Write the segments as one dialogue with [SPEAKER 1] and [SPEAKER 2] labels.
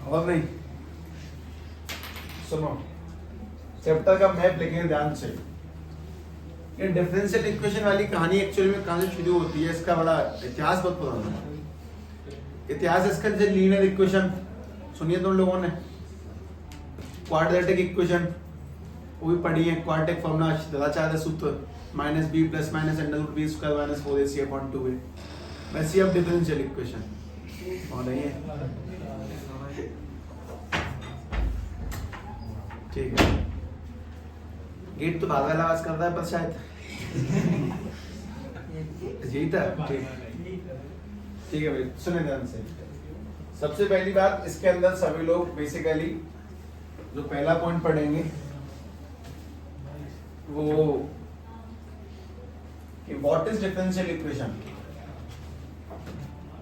[SPEAKER 1] और नहीं, सुनो चैप्टर का मैप लिखेंगे ध्यान से। ये डिफरेंशियल इक्वेशन वाली कहानी एक्चुअली में कहां से शुरू होती है, इसका बड़ा इतिहास बहुत पुराना है। इतिहास इसका जैसे लीनियर इक्वेशन सुनिए तुम लोगों ने, क्वाड्रेटिक इक्वेशन वो भी पढ़ी है, क्वाड्रेटिक फॉर्मूला सदाचार्य सूत्र minus b plus minus under root b square minus 4ac upon 2a। वैसे अब डिफरेंशियल इक्वेशन और नहीं है, ठीक है। गेट तो बादल आवाज कर रहा है पर शायद यही था, ठीक है भाई सुने ध्यान से। सबसे पहली बात इसके अंदर सभी लोग बेसिकली जो पहला पॉइंट पढ़ेंगे वो कि व्हाट इज डिफरेंशियल इक्वेशन,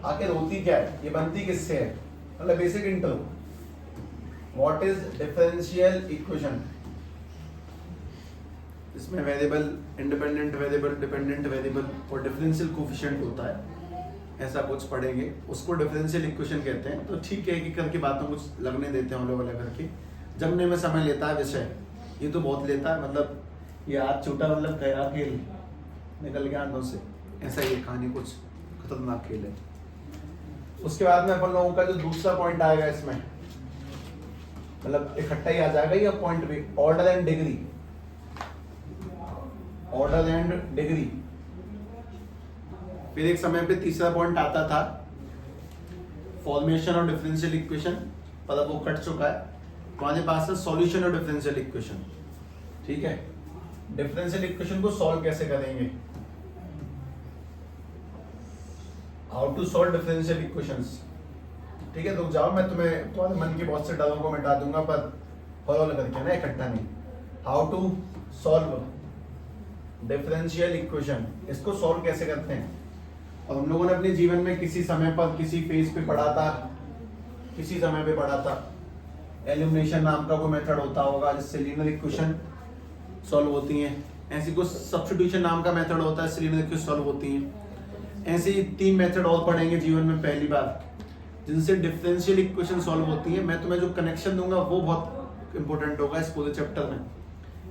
[SPEAKER 1] आखिर होती क्या है, ये बनती किससे है, मतलब basic intro. What is differential equation, इसमें variable, independent variable, dependent variable और डिफरेंशियल कोफिशिएंट होता है, ऐसा कुछ पढ़ेंगे, उसको डिफरेंशियल इक्वेशन कहते हैं। तो ठीक है कि करके बातों कुछ लगने देते हैं अलग अलग करके, जमने में समय लेता है विषय, ये तो बहुत लेता है, मतलब ये आज छोटा मतलब गया खेल निकल गया हाथों से, ऐसा ये कहानी कुछ खतरनाक खेल है। उसके बाद में अपन लोगों का जो दूसरा पॉइंट आएगा इसमें, मतलब इकट्ठा ही आ जाएगा ये पॉइंट भी, order and degree, order and degree. फिर एक समय पे तीसरा पॉइंट आता था फॉर्मेशन और डिफरेंशियल इक्वेशन, पर अब वो कट चुका है, तुम्हारे पास है सॉल्यूशन और डिफरेंशियल इक्वेशन, ठीक है। डिफरेंशियल इक्वेशन को सॉल्व कैसे करेंगे, how to solve differential equations, ठीक है। तो जाओ मैं तुम्हें तुम्हारे मन की बहुत से डरों को मिटा दूंगा, पर फॉलो करके ना, इकट्ठा नहीं। How to solve differential equation, इसको सॉल्व कैसे करते हैं। और हम लोगों ने अपने जीवन में किसी समय पर किसी फेज पे पढ़ा था, किसी समय पे पढ़ा था, एलिमिनेशन नाम का कोई मेथड होता होगा जिससे लीनियर इक्वेशन सॉल्व होती हैं। ऐसी कुछ सब्स्टिट्यूशन नाम का मेथड होता है, इससे लीनियर इक्वेशन सॉल्व होती हैं। ऐसे ही 3 मेथड और पढ़ेंगे जीवन में पहली बार, जिनसे डिफरेंशियल इक्वेशन सॉल्व होती है। मैं तुम्हें जो कनेक्शन दूंगा वो बहुत इंपॉर्टेंट होगा इस पूरे चैप्टर में।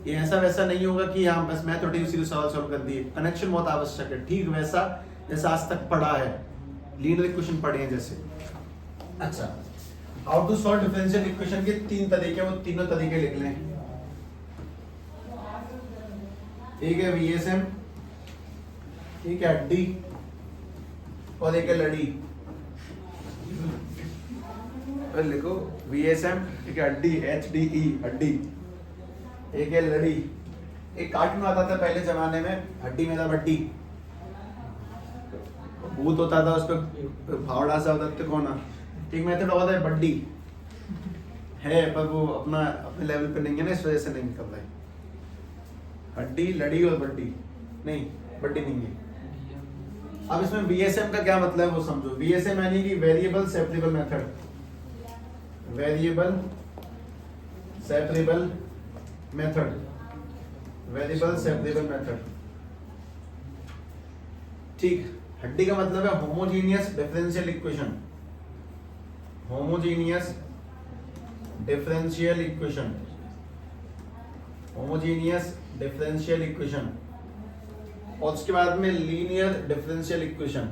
[SPEAKER 1] ये ऐसा वैसा नहीं होगा कि हाँ बस मैं तो सीधे सवाल सॉल्व कर दिए, कनेक्शन बहुत आवश्यक है, ठीक वैसा जैसा आज तक पढ़ा है, लीनियर इक्वेशन पढ़े हैं जैसे। अच्छा, how to solve differential equation के 3 तरीके, वो तीनों तरीके लिख लें। एक है VSM, एक है हड्डी और एक है लड़ी। लिखो VSM, एक है हड्डी HDE हड्डी, एक है लड़ी। एक कार्टून आता था पहले जमाने में, हड्डी में था बड्डी, भूत होता था, उस पर फावड़ा सा होता था कोना। एक मेथड होता है बड्डी है, पर वो अपने लेवल पे नहीं है ना, इस वजह से नहीं निकल रहा है। हड्डी, लड़ी और बड्डी नहीं, बड्डी नहीं है। अब इसमें VSM का क्या मतलब है वो समझो। VSM यानी कि variable separable method, variable separable method, variable separable method, ठीक। हड्डी का मतलब है homogeneous differential equation, homogeneous differential equation, homogeneous differential equation. और उसके बाद में linear differential equation,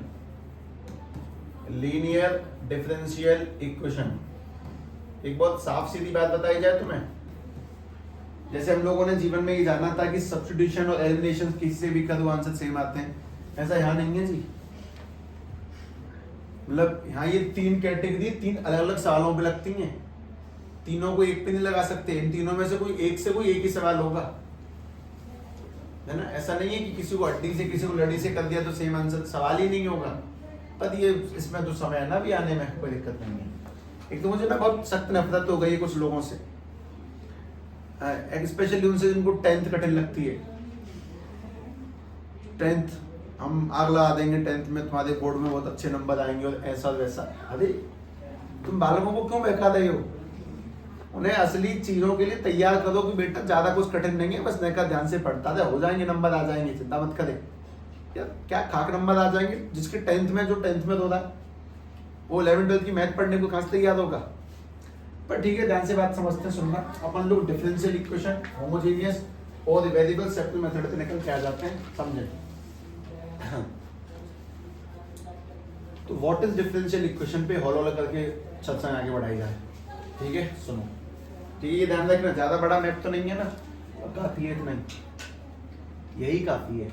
[SPEAKER 1] linear differential equation. एक बहुत साफ सीधी बात बताई जाए तुम्हें, जैसे हम लोगों ने जीवन में ये जाना था कि सब्स्टिट्यूशन और एलिमिनेशन किससे भी करो आंसर सेम आते हैं, ऐसा यहाँ नहीं है जी। मतलब यहाँ ये 3 कैटेगरी 3 अलग अलग सवालों पे लगती हैं, तीनों को एक पे नहीं लगा सकते, इन तीनों में से कोई एक ही सवाल होगा, है ना। ऐसा नहीं है कि किसी को हड्डी से किसी को लड़ी से कर दिया तो सेम आंसर, सवाल ही नहीं होगा। पर ये इसमें तो समय है ना भी आने में, कोई दिक्कत नहीं है। एक तो मुझे ना बहुत सख्त नफरत हो गई है कुछ लोगों से, स्पेशली उनसे जिनको 10th कठिन लगती है। 10th हम आग लगा देंगे, 10th में तुम्हारे बोर्ड में बहुत अच्छे नंबर आएंगे और ऐसा वैसा। अरे तुम बालकों को क्यों बहका रहे हो, उन्हें असली चीजों के लिए तैयार करो कि बेटा ज्यादा कुछ कठिन नहीं है, बस नेका ध्यान से पढ़ता रहे, हो जाएंगे नंबर, आ जाएंगे, चिंता मत करे। यार क्या खाक नंबर आ जाएंगे, जिसके 10th में जो 10th में हो रहा है वो 11th 12th की मैथ पढ़ने को कहाँ से तैयार होगा। पर ठीक है, ध्यान से बात समझते हैं, सुनना। अपन लोग डिफरेंशियल इक्वेशन, होमोजेनियस और वेरिएबल सेपरेबल मेथड से निकल के आ जाते हैं, समझे। तो व्हाट इज डिफरेंशियल इक्वेशन पे हौला करके सत्संग आगे बढ़ाई जाए, ठीक है। सुनो, ठीक है, ये ध्यान रखना, ज्यादा बड़ा मैप तो नहीं है ना, और काफी है इतना ही, यही काफी है।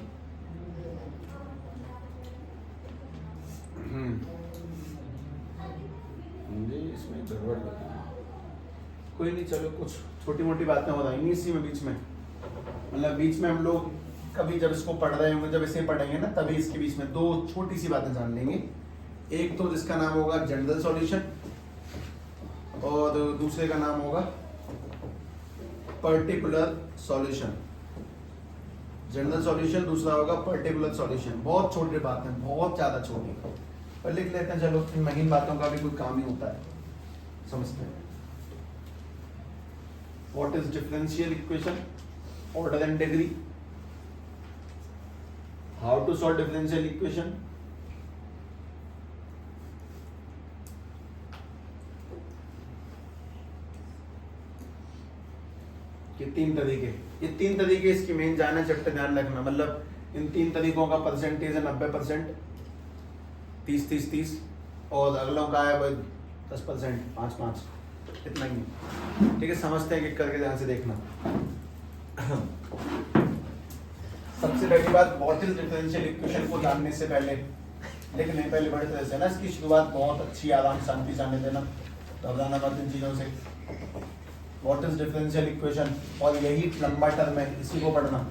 [SPEAKER 1] मुझे इसमें गड़बड़ लगी, कोई नहीं, चलो कुछ छोटी मोटी बातें हो जाएंगी इसी में बीच में, मतलब बीच में हम लोग कभी जब इसको पढ़ रहे होंगे, जब इसे पढ़ेंगे ना, तभी इसके बीच में दो छोटी सी बातें जान लेंगे। एक तो जिसका नाम होगा जनरल सॉल्यूशन और दूसरे का नाम होगा पर्टिकुलर सॉल्यूशन। जनरल सॉल्यूशन, दूसरा होगा पर्टिकुलर सॉल्यूशन। बहुत छोटी बातें, बहुत ज्यादा छोटी, पर लिख लेते हैं, चलो इन महीन बातों का भी कोई काम ही होता है, समझते हैं। What is differential equation, order and degree, how to solve differential equation, ये तीन तरीके, ये तीन तरीके इसकी मेन जाना चैप्टर, ध्यान रखना। मतलब इन तीन तरीकों का परसेंटेज है 90%, 30-30-30, और अगलों का है 10%, 5-5, इतना ही, ठीक है। समझते हैं कि करके ध्यान से देखना। सबसे पहली बात, व्हाट इज डिफरेंशियल इक्वेशन को जानने से पहले, लेकिन नहीं, पहले बड़े तरह से ना इसकी शुरुआत बहुत अच्छी आराम शांति जाने देना, घबराना मत इन चीजों से। व्हाट इज डिफरेंशियल इक्वेशन, और यही लंबा टर्म है, इसी को पढ़ना।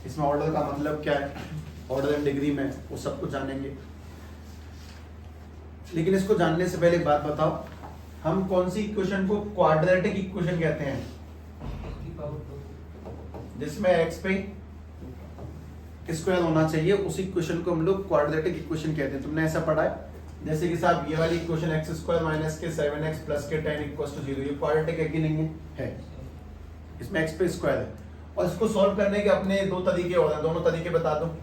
[SPEAKER 1] इसमें ऑर्डर का मतलब क्या है, ऑर्डर एंड डिग्री में, वो सब कुछ जानेंगे। लेकिन इसको जानने से पहले एक बात बताओ, हम कौन सी इक्वेशन को क्वाड्रेटिक इक्वेशन कहते हैं, जिसमें x पे स्क्वायर होना चाहिए, उस इक्वेशन को हम लोग क्वाड्रेटिक इक्वेशन कहते हैं। तुमने ऐसा पढ़ा है, जैसे कि साहब ये वाली इक्वेशन x² माइनस के 7x प्लस के 10 इक्वल्स टू 0, ये क्वाड्रेटिक है कि नहीं है? है। इसमें x पे स्क्वायर है, और इसको सॉल्व करने के अपने दो तरीके होते हैं, दोनों तरीके बता दो।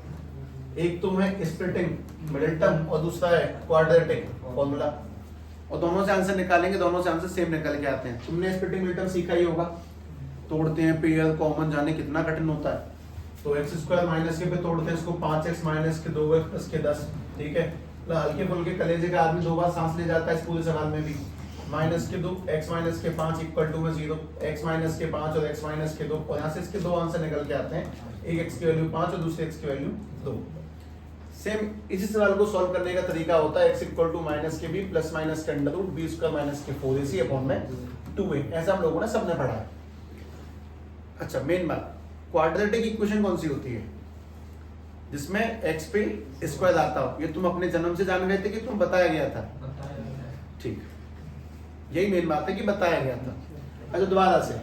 [SPEAKER 1] एक तो है स्प्लिटिंग मिडिल टर्म, और दूसरा है क्वाड्रेटिक फॉर्मूला, और दोनों से आंसर निकालेंगे, दोनों से आंसर सेम निकल के आते हैं। तुमने स्प्लिटिंग मिडिल टर्म सीखा ही होगा, तोड़ते हैं पेयर कॉमन, जाने कितना कठिन होता है। तो x² माइनस के पे तोड़ते हैं इसको, 5x माइनस के 2x प्लस के 10, ठीक है। हल्के फुल्के कलेजे का आदमी दो बार सांस ले जाता है इस पूरे सवाल में भी। माइनस के 2, x माइनस के 5 इक्वल टू में 0, x माइनस के 5 और x माइनस के 2, और यहाँ से इसके दो आंसर निकल के आते हैं, एक x की वैल्यू 5 और दूसरे x की वैल्यू 2। सेम इसी सवाल को सॉल्व करने का तरीका होता है, x इक्वल टू माइनस के b प्लस माइनस के under root b square minus के 4ac अपॉन में 2a, ऐसा हम लोगों ने सबने पढ़ा है। अच्छा, मेन बात, क्वाड्रेटिक इक्वेशन कौन सी होती है, जिसमें x पे स्क्वायर आता हो। ये तुम अपने जन्म से जान गए थे कि तुम बताया गया था? ठीक, यही मेन बात है कि बताया गया था। अच्छा, दोबारा से,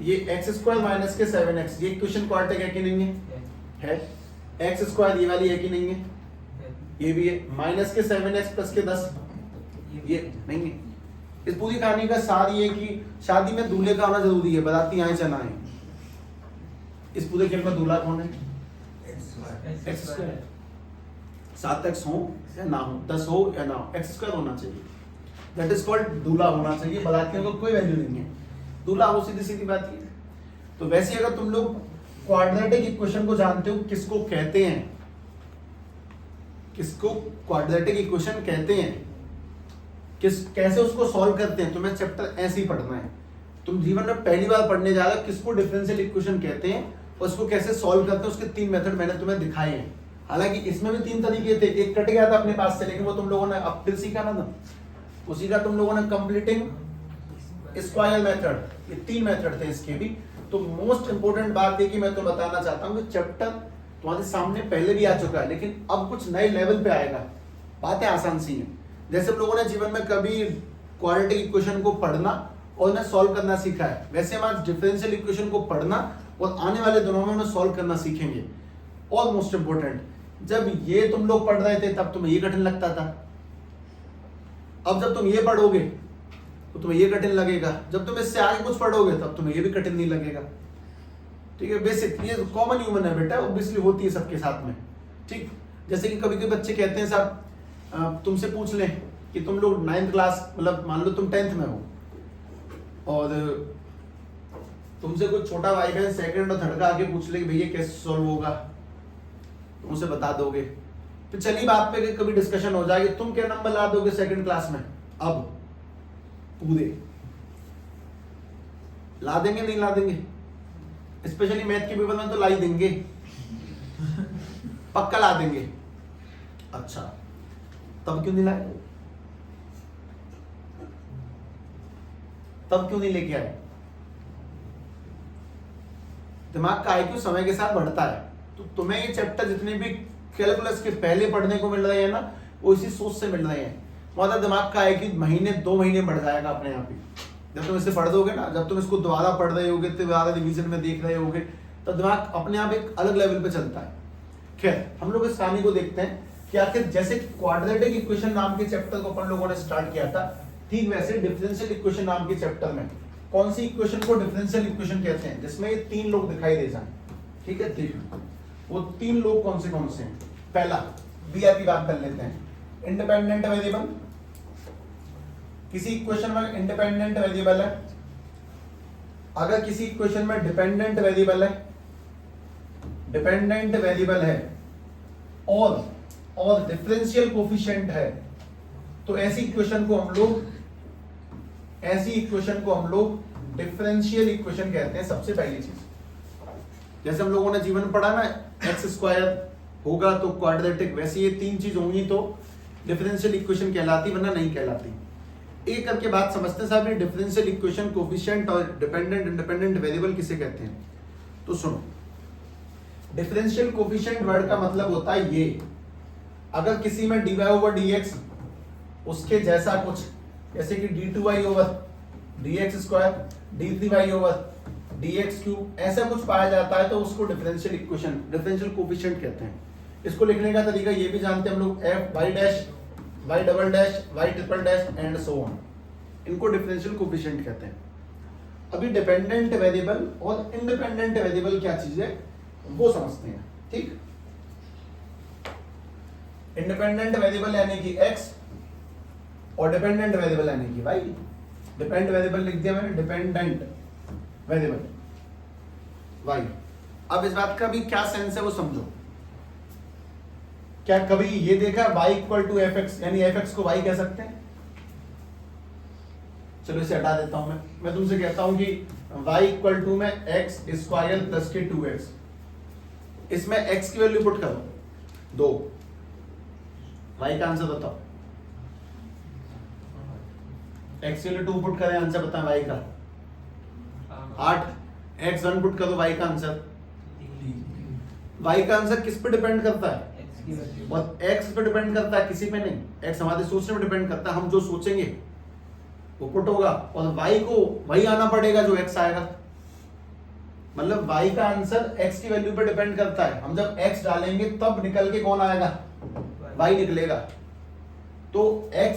[SPEAKER 1] ये x² माइनस के 7x, ये इक्वेशन क्वाड्रेटिक है कि नहीं है? x² ये वाली है कि नहीं है? ये भी है। माइनस के 7x प्लस के 10, ये नहीं है। इस पूरी कहानी का सार ये कि शादी में दूल्हे का आना जरूरी है, बाराती आए चना है। इस पूरे खेल में दूल्हा कौन है? x²। 7x हो या ना हो, 10 हो या ना हो, x² होना चाहिए, दैट इज कॉल्ड दूल्हा होना चाहिए। बारातियों को कोई वैल्यू नहीं है, दूल्हा हो, सीधी सीधी बात है। तो वैसे अगर तुम लोग क्वाड्रेटिक इक्वेशन को जानते हो, किसको कहते हैं, किसको क्वाड्रेटिक इक्वेशन कहते हैं, कैसे उसको सॉल्व करते हैं, तुम्हें चैप्टर ऐसे ही पढ़ना है। तुम जीवन में पहली बार पढ़ने जा रहे हो किसको डिफरेंशियल इक्वेशन कहते हैं और उसको कैसे सॉल्व करते हैं, उसके 3 मेथड मैंने तुम्हें दिखाए हैं। हालांकि इसमें भी 3 तरीके थे, एक कट गया था अपने पास से, लेकिन वो तुम लोगों ने अब फिर सीखा ना था, उसी का तुम लोगों ने कंप्लीटिंग स्क्वायर मेथड, ये 3 मेथड थे इसके भी। तो मोस्ट इंपोर्टेंट बात है कि मैं तो बताना चाहता हूँ कि चैप्टर तुम्हारे सामने पहले भी आ चुका है, लेकिन अब कुछ नए लेवल पे आएगा। बातें आसान सी हैं, जैसे हम लोगों ने जीवन में कभी क्वाड्रेटिक इक्वेशन को पढ़ना और उन्हें सॉल्व करना सीखा है, वैसे हम आज डिफरेंशियल इक्वेशन को पढ़ना और आने वाले दिनों में उन्हें सॉल्व करना सीखेंगे। और मोस्ट इंपोर्टेंट, जब ये तुम लोग पढ़ रहे थे तब तुम्हें ये कठिन लगता था, अब जब तुम ये पढ़ोगे तो तुम्हें ये कठिन लगेगा, जब तुम इससे आगे कुछ पढ़ोगे तब तुम्हें ये भी कठिन नहीं लगेगा। ठीक है, बेसिक, ये कॉमन ह्यूमन है बेटा, ऑब्वियसली होती है सबके साथ में। ठीक, जैसे कि कभी कभी बच्चे कहते हैं साहब तुमसे पूछ लें कि तुम लोग 9th क्लास, मतलब मान लो तुम 10th में हो, और तुमसे कुछ छोटा भाई बहन सेकंड और थर्ड का आके पूछ ले कि भैया कैसे सॉल्व होगा, तुम उसे बता दोगे, तो चली बात पे कभी डिस्कशन हो जाएगी। तुम क्या नंबर ला दोगे सेकंड क्लास में? अब पूरे ला देंगे, नहीं ला देंगे? स्पेशली मैथ के पेपर में तो ला ही देंगे, पक्का ला देंगे। अच्छा, तब क्यों नहीं लाए? तब क्यों नहीं लेके आए? दिमाग का आईक्यू समय के साथ बढ़ता है, तो तुम्हें ये चैप्टर जितने भी कैलकुलस के पहले पढ़ने को मिल रहे हैं ना, वो इसी सोच से मिल रहे हैं। मतलब दिमाग का आईक्यू महीने 2 महीने बढ़ जाएगा अपने आप ही। जब तुम इसे पढ़ दोगे ना, जब तुम इसको दोबारा पढ़ रहे होगे, दोबारा रिवीजन में देख रहे होगे, तो दिमाग अपने आप एक अलग लेवल पे चलता है। खैर, हम लोग इस कहानी को देखते हैं कि आखिर जैसे क्वाड्रेटिक इक्वेशन नाम के चैप्टर को अपन लोगों ने स्टार्ट किया था, ठीक वैसे डिफरेंशियल इक्वेशन नाम के चैप्टर में कौन सी इक्वेशन को डिफरेंशियल इक्वेशन कहते हैं, जिसमें ये 3 लोग दिखाई दे जाए। ठीक है, देखो वो 3 लोग कौन से हैं। पहला बीआर की बात कर लेते हैं, इंडिपेंडेंट वेरिएबल। किसी इक्वेशन में इंडिपेंडेंट वेरिएबल है, अगर किसी इक्वेशन में डिपेंडेंट वेरिएबल है और डिफरेंशियल कोफिशिएंट है, तो ऐसी इक्वेशन को हम लोग डिफरेंशियल इक्वेशन कहते हैं। सबसे पहली चीज, जैसे हम लोगों ने जीवन पढ़ा ना, एक्स स्क्वायर होगा तो क्वाड्रेटिक, वैसे ये 3 चीज होंगी तो डिफरेंशियल इक्वेशन कहलाती, वरना नहीं कहलाती। एक करके बात समझते हैं साहब, ये डिफरेंशियल इक्वेशन कोफिशिएंट और डिपेंडेंट इंडिपेंडेंट वेरिएबल किसे कहते हैं। तो सुनो, डिफरेंशियल कोफिशिएंट वर्ड का मतलब होता है ये, अगर किसी में dy/dx उसके जैसा कुछ, जैसे कि d2y/dx², d3y/dx3, ऐसा कुछ पाया जाता है तो उसको डिफरेंशियल इक्वेशन, डिफरेंशियल कोफिशिएंट कहते हैं। इसको लिखने का तरीका ये भी जानते हैं हम लोग, f y dash y double dash y triple dash and so on, इनको डिफरेंशियल कोफिशिएंट कहते हैं। अभी डिपेंडेंट वेरिएबल और इंडिपेंडेंट वेरिएबल क्या चीज है वो समझते हैं। ठीक, इंडिपेंडेंट वेरिएबल यानी कि x और डिपेंडेंट वेरिएबल यानी कि y। डिपेंडेंट वेरिएबल लिख दिया मैंने, डिपेंडेंट वेरिएबल y। अब इस बात का भी क्या सेंस है वो समझो। क्या कभी ये देखा y इक्वल टू fx, यानी fx को y कह सकते हैं? चलो इसे हटा देता हूं मैं तुमसे कहता हूं कि y इक्वल टू में x स्क्वायर प्लस के 2x, इसमें x की वैल्यू पुट करो 2, y का आंसर बताओ। x के लिए 2 पुट करें, आंसर बताएं y का 8, x 1 पुट करो, y का आंसर, y का आंसर किस पे डिपेंड करता है? और x पे डिपेंड करता है, किसी पे नहीं। x हमारे सोचने पे डिपेंड करता है, हम जो सोचेंगे वो पुट होगा, और y को वही आना पड़ेगा जो x आएगा। मतलब y का आंसर x की वैल्यू पे डिपेंड करता है, हम जब x डालेंगे तब निकल के कौन आएगा? y निकलेगा। तो x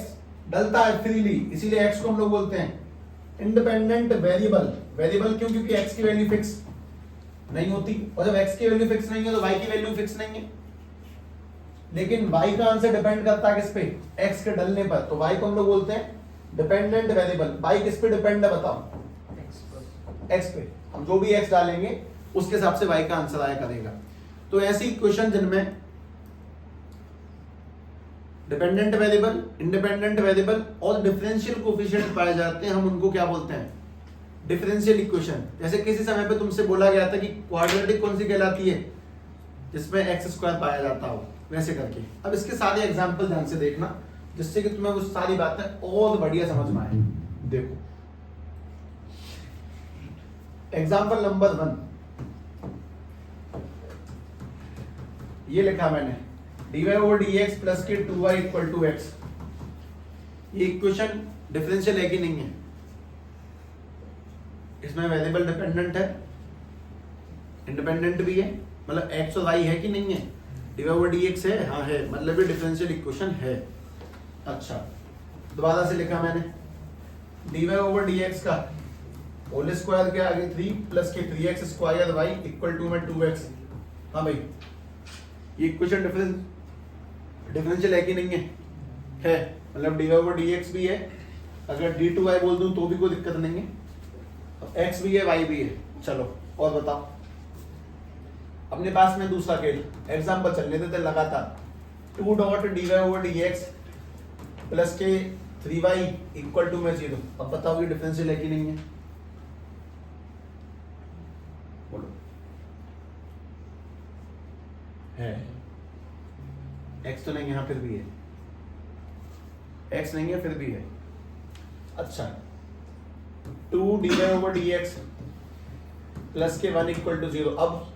[SPEAKER 1] डलता है फ्रीली, इसीलिए x को हम लोग बोलते हैं इंडिपेंडेंट वेरिएबल। वेरिएबल क्यों? क्योंकि x की वैल्यू फिक्स नहीं होती, और जब x की वैल्यू फिक्स नहीं है तो y की वैल्यू फिक्स नहीं है। लेकिन y का आंसर डिपेंड करता है किस पे? x के डलने पर, तो y को हम लोग बोलते हैं डिपेंडेंट वेरिएबल। y किस पे डिपेंड है बताओ? x पे। हम जो भी x डालेंगे उसके हिसाब से y का आंसर आया करेगा। तो ऐसी इक्वेशन जिनमें डिपेंडेंट वेरिएबल, इंडिपेंडेंट वेरिएबल और डिफरेंशियल कोफिशिएंट पाए जाते हैं, हम उनको क्या बोलते हैं? Differential equation. जैसे किसी समय पे तुमसे बोला गया था कि क्वाड्रेटिक कौन सी कहलाती है? जिसमें x स्क्वायर पाया जाता हो, वैसे करके। अब इसके सारे एग्जांपल ध्यान से देखना, जिससे कि तुम्हें वो सारी बातें और बढ़िया समझ में आए। देखो एग्जांपल नंबर 1, ये लिखा मैंने dy/dx प्लस के 2y इक्वल टू x। ये इक्वेशन डिफरेंशियल है कि नहीं है? इसमें वेरिएबल डिपेंडेंट है, इंडिपेंडेंट भी है, मतलब x और y है कि नहीं है? dy/dx है, हाँ है, मतलब ये डिफरेंशियल इक्वेशन है। अच्छा, दोबारा से लिखा मैंने dy/dx का होल स्क्वायर के आगे 3 प्लस के 3x square y equal to में 2x। हाँ भाई, ये इक्वेशन डिफरेंशियल है कि नहीं है? है, मतलब dy/dx भी है, अगर d2y बोल दूं तो भी कोई दिक्कत नहीं है। एक्स भी है वाई भी है। चलो और बताओ, अपने पास में दूसरा खेल एग्जाम्पल चलने देते लगातार। 2 dot d Y over D x plus के 3y इक्वल टू में 0। अब बताओ ये डिफरेंशियल है कि नहीं है? बोलो। है x तो नहीं, यहां फिर भी है x नहीं है फिर भी है। अच्छा 2 d Y over D x plus के 1 इक्वल टू 0। अब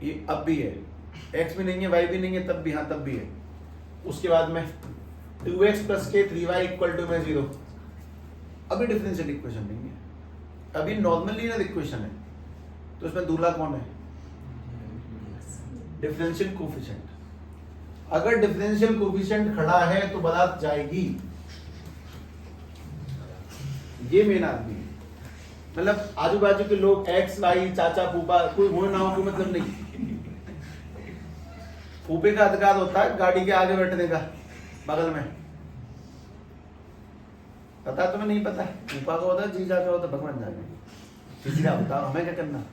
[SPEAKER 1] ये अब भी है, x भी नहीं है y भी नहीं है, तब भी, हाँ तब भी है। उसके बाद में 2x प्लस के 3y इक्वल टू में 0। अभी डिफरेंशियल इक्वेशन नहीं है, अभी नॉर्मल लीनियर इक्वेशन है। तो इसमें दूल्हा कौन है? Differential coefficient. अगर डिफरेंशियल कोफिशिएंट खड़ा है तो बात जाएगी। ये मेन आदमी है, मतलब आजू बाजू के लोग एक्स वाई चाचा फूफा कोई हो ना हो, कोई मतलब नहीं। फूफे का अधिकार होता है गाड़ी के आगे बैठने का बगल में, पता है तुम्हें? नहीं पता? फूफा का होता है, जीजा का होता है, भगवान जाने किसी का होता, हमें क्या करना?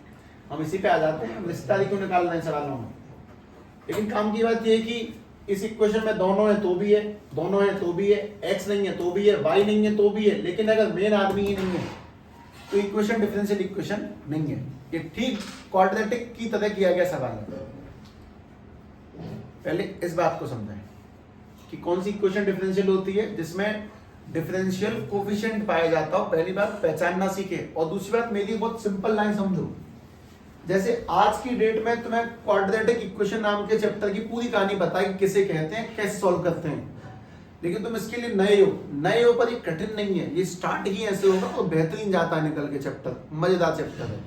[SPEAKER 1] हम इसी पे आ जाते हैं, रिश्तेदारी क्यों निकालना है सवालों में। लेकिन काम की बात ये है कि इस इक्वेशन में दोनों है तो भी है, दोनों है तो भी है, एक्स नहीं है तो भी है, वाई नहीं है तो भी है। लेकिन अगर मेन आदमी ही नहीं है तो इक्वेशन डिफरेंशियल इक्वेशन नहीं है। ये ठीक क्वाड्रेटिक की तरह किया गया सवाल है। पहले इस बात को समझें कि कौन सी इक्वेशन डिफरेंशियल होती है, जिसमें डिफरेंशियल कोफिशिएंट पाया जाता हो। पहली बात पहचानना सीखे, और दूसरी बात मेरी बहुत सिंपल लाइन समझो। जैसे आज की डेट में तुम्हें क्वाड्रेटिक इक्वेशन नाम के चैप्टर की पूरी कहानी बताई कि किसे कहते हैं, कैसे सॉल्व करते हैं। लेकिन तुम इसके लिए नए हो पर ये कठिन नहीं है, ये स्टार्ट ही ऐसे होगा तो बेहतरीन जाता है निकल के चैप्टर, मजेदार चैप्टर है।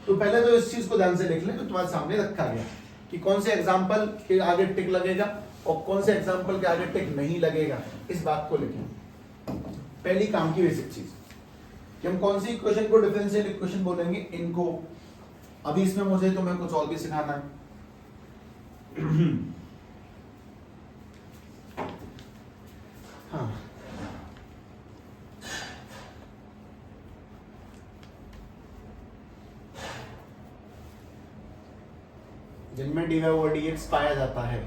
[SPEAKER 1] तो पहले तो इस चीज को ध्यान से लिख लें, तो तुम्हारे सामने रखा गया कि कौन से एग्जाम्पल के आगे टिक लगेगा और कौन से एग्जाम्पल के आगे टिक नहीं लगेगा। इस बात को लिखें। पहली काम की बेसिक चीज कि हम कौन सी इक्वेशन को डिफरेंशियल इक्वेशन बोलेंगे, इनको। अभी इसमें मुझे तुम्हें कुछ और भी सिखाना है। हाँ, जिनमें d Y over D x पाया जाता है,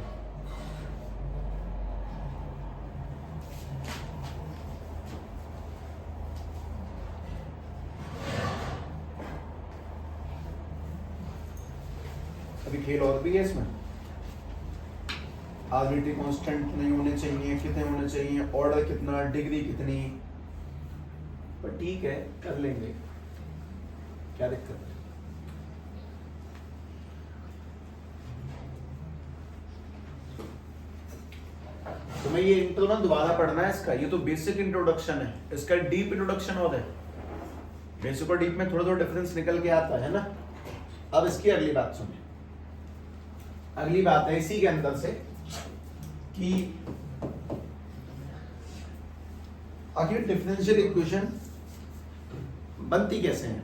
[SPEAKER 1] अभी खेल और भी है इसमें। आर्बिट्री कांस्टेंट नहीं होने चाहिए, कितने होने चाहिए, ऑर्डर कितना, डिग्री कितनी, पर ठीक है कर लेंगे, क्या दिक्कत है। तुम्हें ये इंट्रो ना दोबारा पढ़ना है इसका, ये तो बेसिक इंट्रोडक्शन है, इसका डीप इंट्रोडक्शन और है। बेसिक और डीप में थोड़ा थोड़ा डिफरेंस निकल के आता है ना। अब इसकी अगली बात सुनिए। अगली बात है इसी के अंदर से कि आखिर डिफरेंशियल इक्वेशन बनती कैसे है,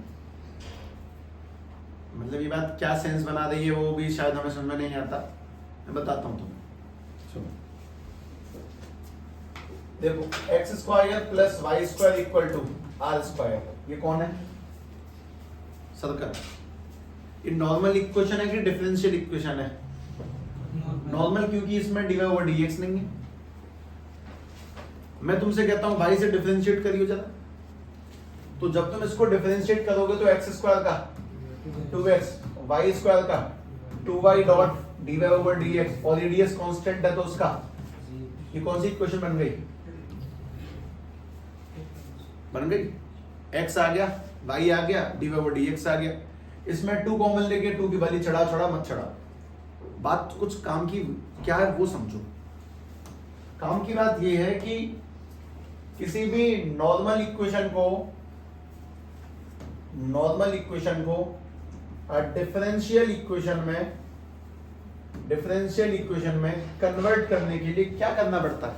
[SPEAKER 1] मतलब ये बात क्या सेंस बना रही है वो भी शायद हमें समझ में नहीं आता। मैं बताता हूं तुम्हें, सुनो। देखो x square plus y square equal to r square, ये कौन है? सर्कल। ये नॉर्मल इक्वेशन है कि डिफरेंशियल इक्वेशन है? नॉर्मल, क्योंकि इसमें d Y over D x नहीं है। मैं तुमसे कहता हूं भाई से डिफरेंशिएट करियो जरा, तो जब तुम इसको डिफरेंशिएट करोगे तो एक्स स्क्वायर का 2x, वाई स्क्वायर का 2y dot d Y over D x, और रेडियस कांस्टेंट है तो उसका, ये कौन सी इक्वेशन बन गई? बन गई। x आ गया, y आ गया, D Y over D X आ गया। इसमें 2 कॉमन लेके 2 की वैल्यू चढ़ा मत चढ़ा। बात कुछ काम की क्या है वो समझो। काम की बात ये है कि किसी भी नॉर्मल इक्वेशन को डिफरेंशियल इक्वेशन में कन्वर्ट करने के लिए क्या करना पड़ता है?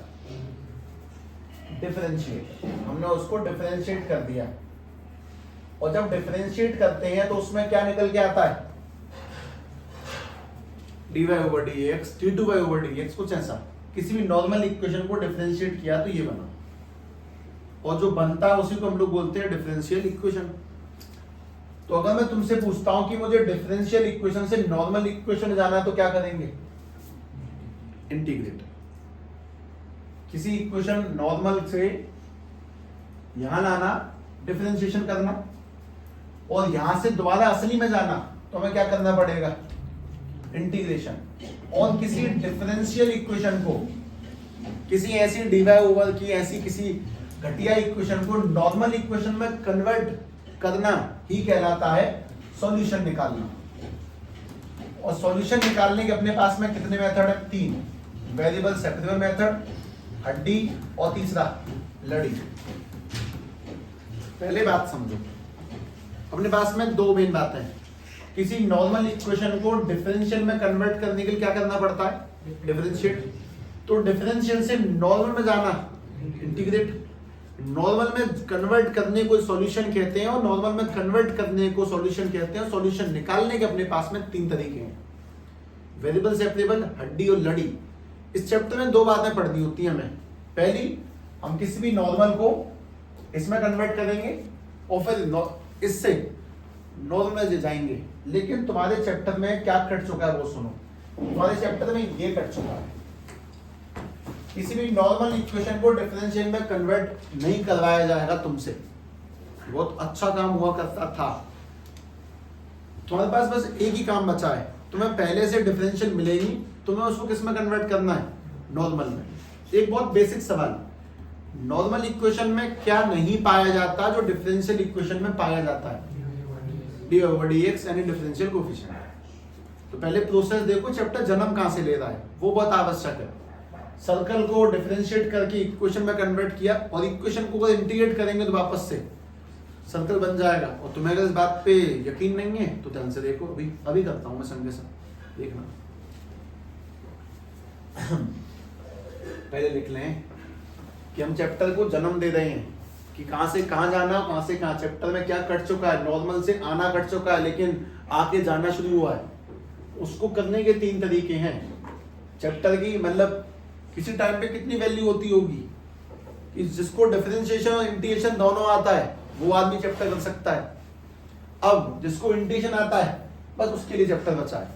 [SPEAKER 1] डिफरेंशिएट। हमने उसको डिफरेंशिएट कर दिया, और जब डिफरेंशिएट करते हैं तो उसमें क्या निकल के आता है? D Y over D x, d two y over D x, कुछ ऐसा। किसी भी नॉर्मल इक्वेशन को डिफरेंशिएट किया तो ये बना। और जो बनता है उसी को हम लोग बोलते हैं डिफरेंशियल इक्वेशन। तो अगर मैं तुमसे पूछता हूं कि मुझे डिफरेंशियल इक्वेशन से नॉर्मल इक्वेशन में जाना है तो क्या करेंगे? इंटीग्रेट। किसी इक्वेशन नॉर्मल से यहां लाना, डिफरेंशिएशन करना, और यहां से दोबारा असली में जाना तो हमें क्या करना पड़ेगा? इंटीग्रेशन। और किसी डिफरेंशियल इक्वेशन को, किसी ऐसी डिवाइड ओवर की ऐसी किसी घटिया इक्वेशन को नॉर्मल इक्वेशन में कन्वर्ट करना ही कहलाता है सॉल्यूशन निकालना। और सॉल्यूशन निकालने के अपने पास में कितने मेथड है? 3, वेरिएबल सेपरेबल मेथड, हड्डी, और तीसरा लड़ी। पहले बात समझो, अपने पास में 2 मेन बातें हैं। किसी नॉर्मल इक्वेशन को डिफरेंशियल में कन्वर्ट करने के लिए क्या करना पड़ता है? डिफरेंशिएट। तो डिफरेंशियल से नॉर्मल में जाना, इंटीग्रेट। नॉर्मल में कन्वर्ट करने को सॉल्यूशन कहते हैं, और नॉर्मल में कन्वर्ट करने को सॉल्यूशन कहते हैं। सॉल्यूशन निकालने के अपने पास में 3 तरीके हैं, वेरिएबल सेपरेबल, हड्डी और लड़ी। इस चैप्टर में 2 बातें पढ़नी होती हैं हमें। पहली, हम किसी भी नॉर्मल को इसमें कन्वर्ट करेंगे और फिर इससे नॉर्मल में जाएंगे। लेकिन तुम्हारे चैप्टर में क्या कट चुका है वो सुनो। तुम्हारे चैप्टर में ये कट चुका है, किसी भी नॉर्मल इक्वेशन को डिफरेंशियल में कन्वर्ट नहीं करवाया जाएगा तुमसे। बहुत अच्छा काम हुआ करता था। तुम्हारे पास बस एक ही काम बचा है, तुम्हें पहले से डिफरेंशियल मिलेगी, तुम्हें उसको किस में कन्वर्ट करना है? नॉर्मल में। एक बहुत बेसिक सवाल, नॉर्मल इक्वेशन में क्या नहीं पाया जाता जो डिफरेंशियल इक्वेशन में पाया जाता है? dy/dx यानी डिफरेंशियल कोएफिशिएंट। तो पहले प्रोसेस देखो, चैप्टर जन्म कहां से ले रहा है वो बहुत आवश्यक है। सर्कल को डिफरेंशिएट करके इक्वेशन में कन्वर्ट किया, और इक्वेशन को अगर इंटीग्रेट करेंगे तो वापस से सर्कल बन जाएगा। और तुम्हें अगर इस बात पे यकीन नहीं है तो ध्यान से देखो, अभी करता हूं मैं संगे साथ, देखना। पहले लिख लें कि हम चैप्टर को जन्म दे रहे हैं कि कहां से कहां जाना, कहां से कहां। चैप्टर में क्या कट चुका है? नॉर्मल से आना कट चुका है, लेकिन आके जाना शुरू हुआ है। उसको करने के 3 तरीके हैं। चैप्टर की मतलब किसी टाइम पे कितनी वैल्यू होती होगी कि जिसको डिफरेंशिएशन और इंटीग्रेशन दोनों आता है वो आदमी चैप्टर कर सकता है। अब जिसको इंटीग्रेशन आता है बस उसके लिए चैप्टर बचा है।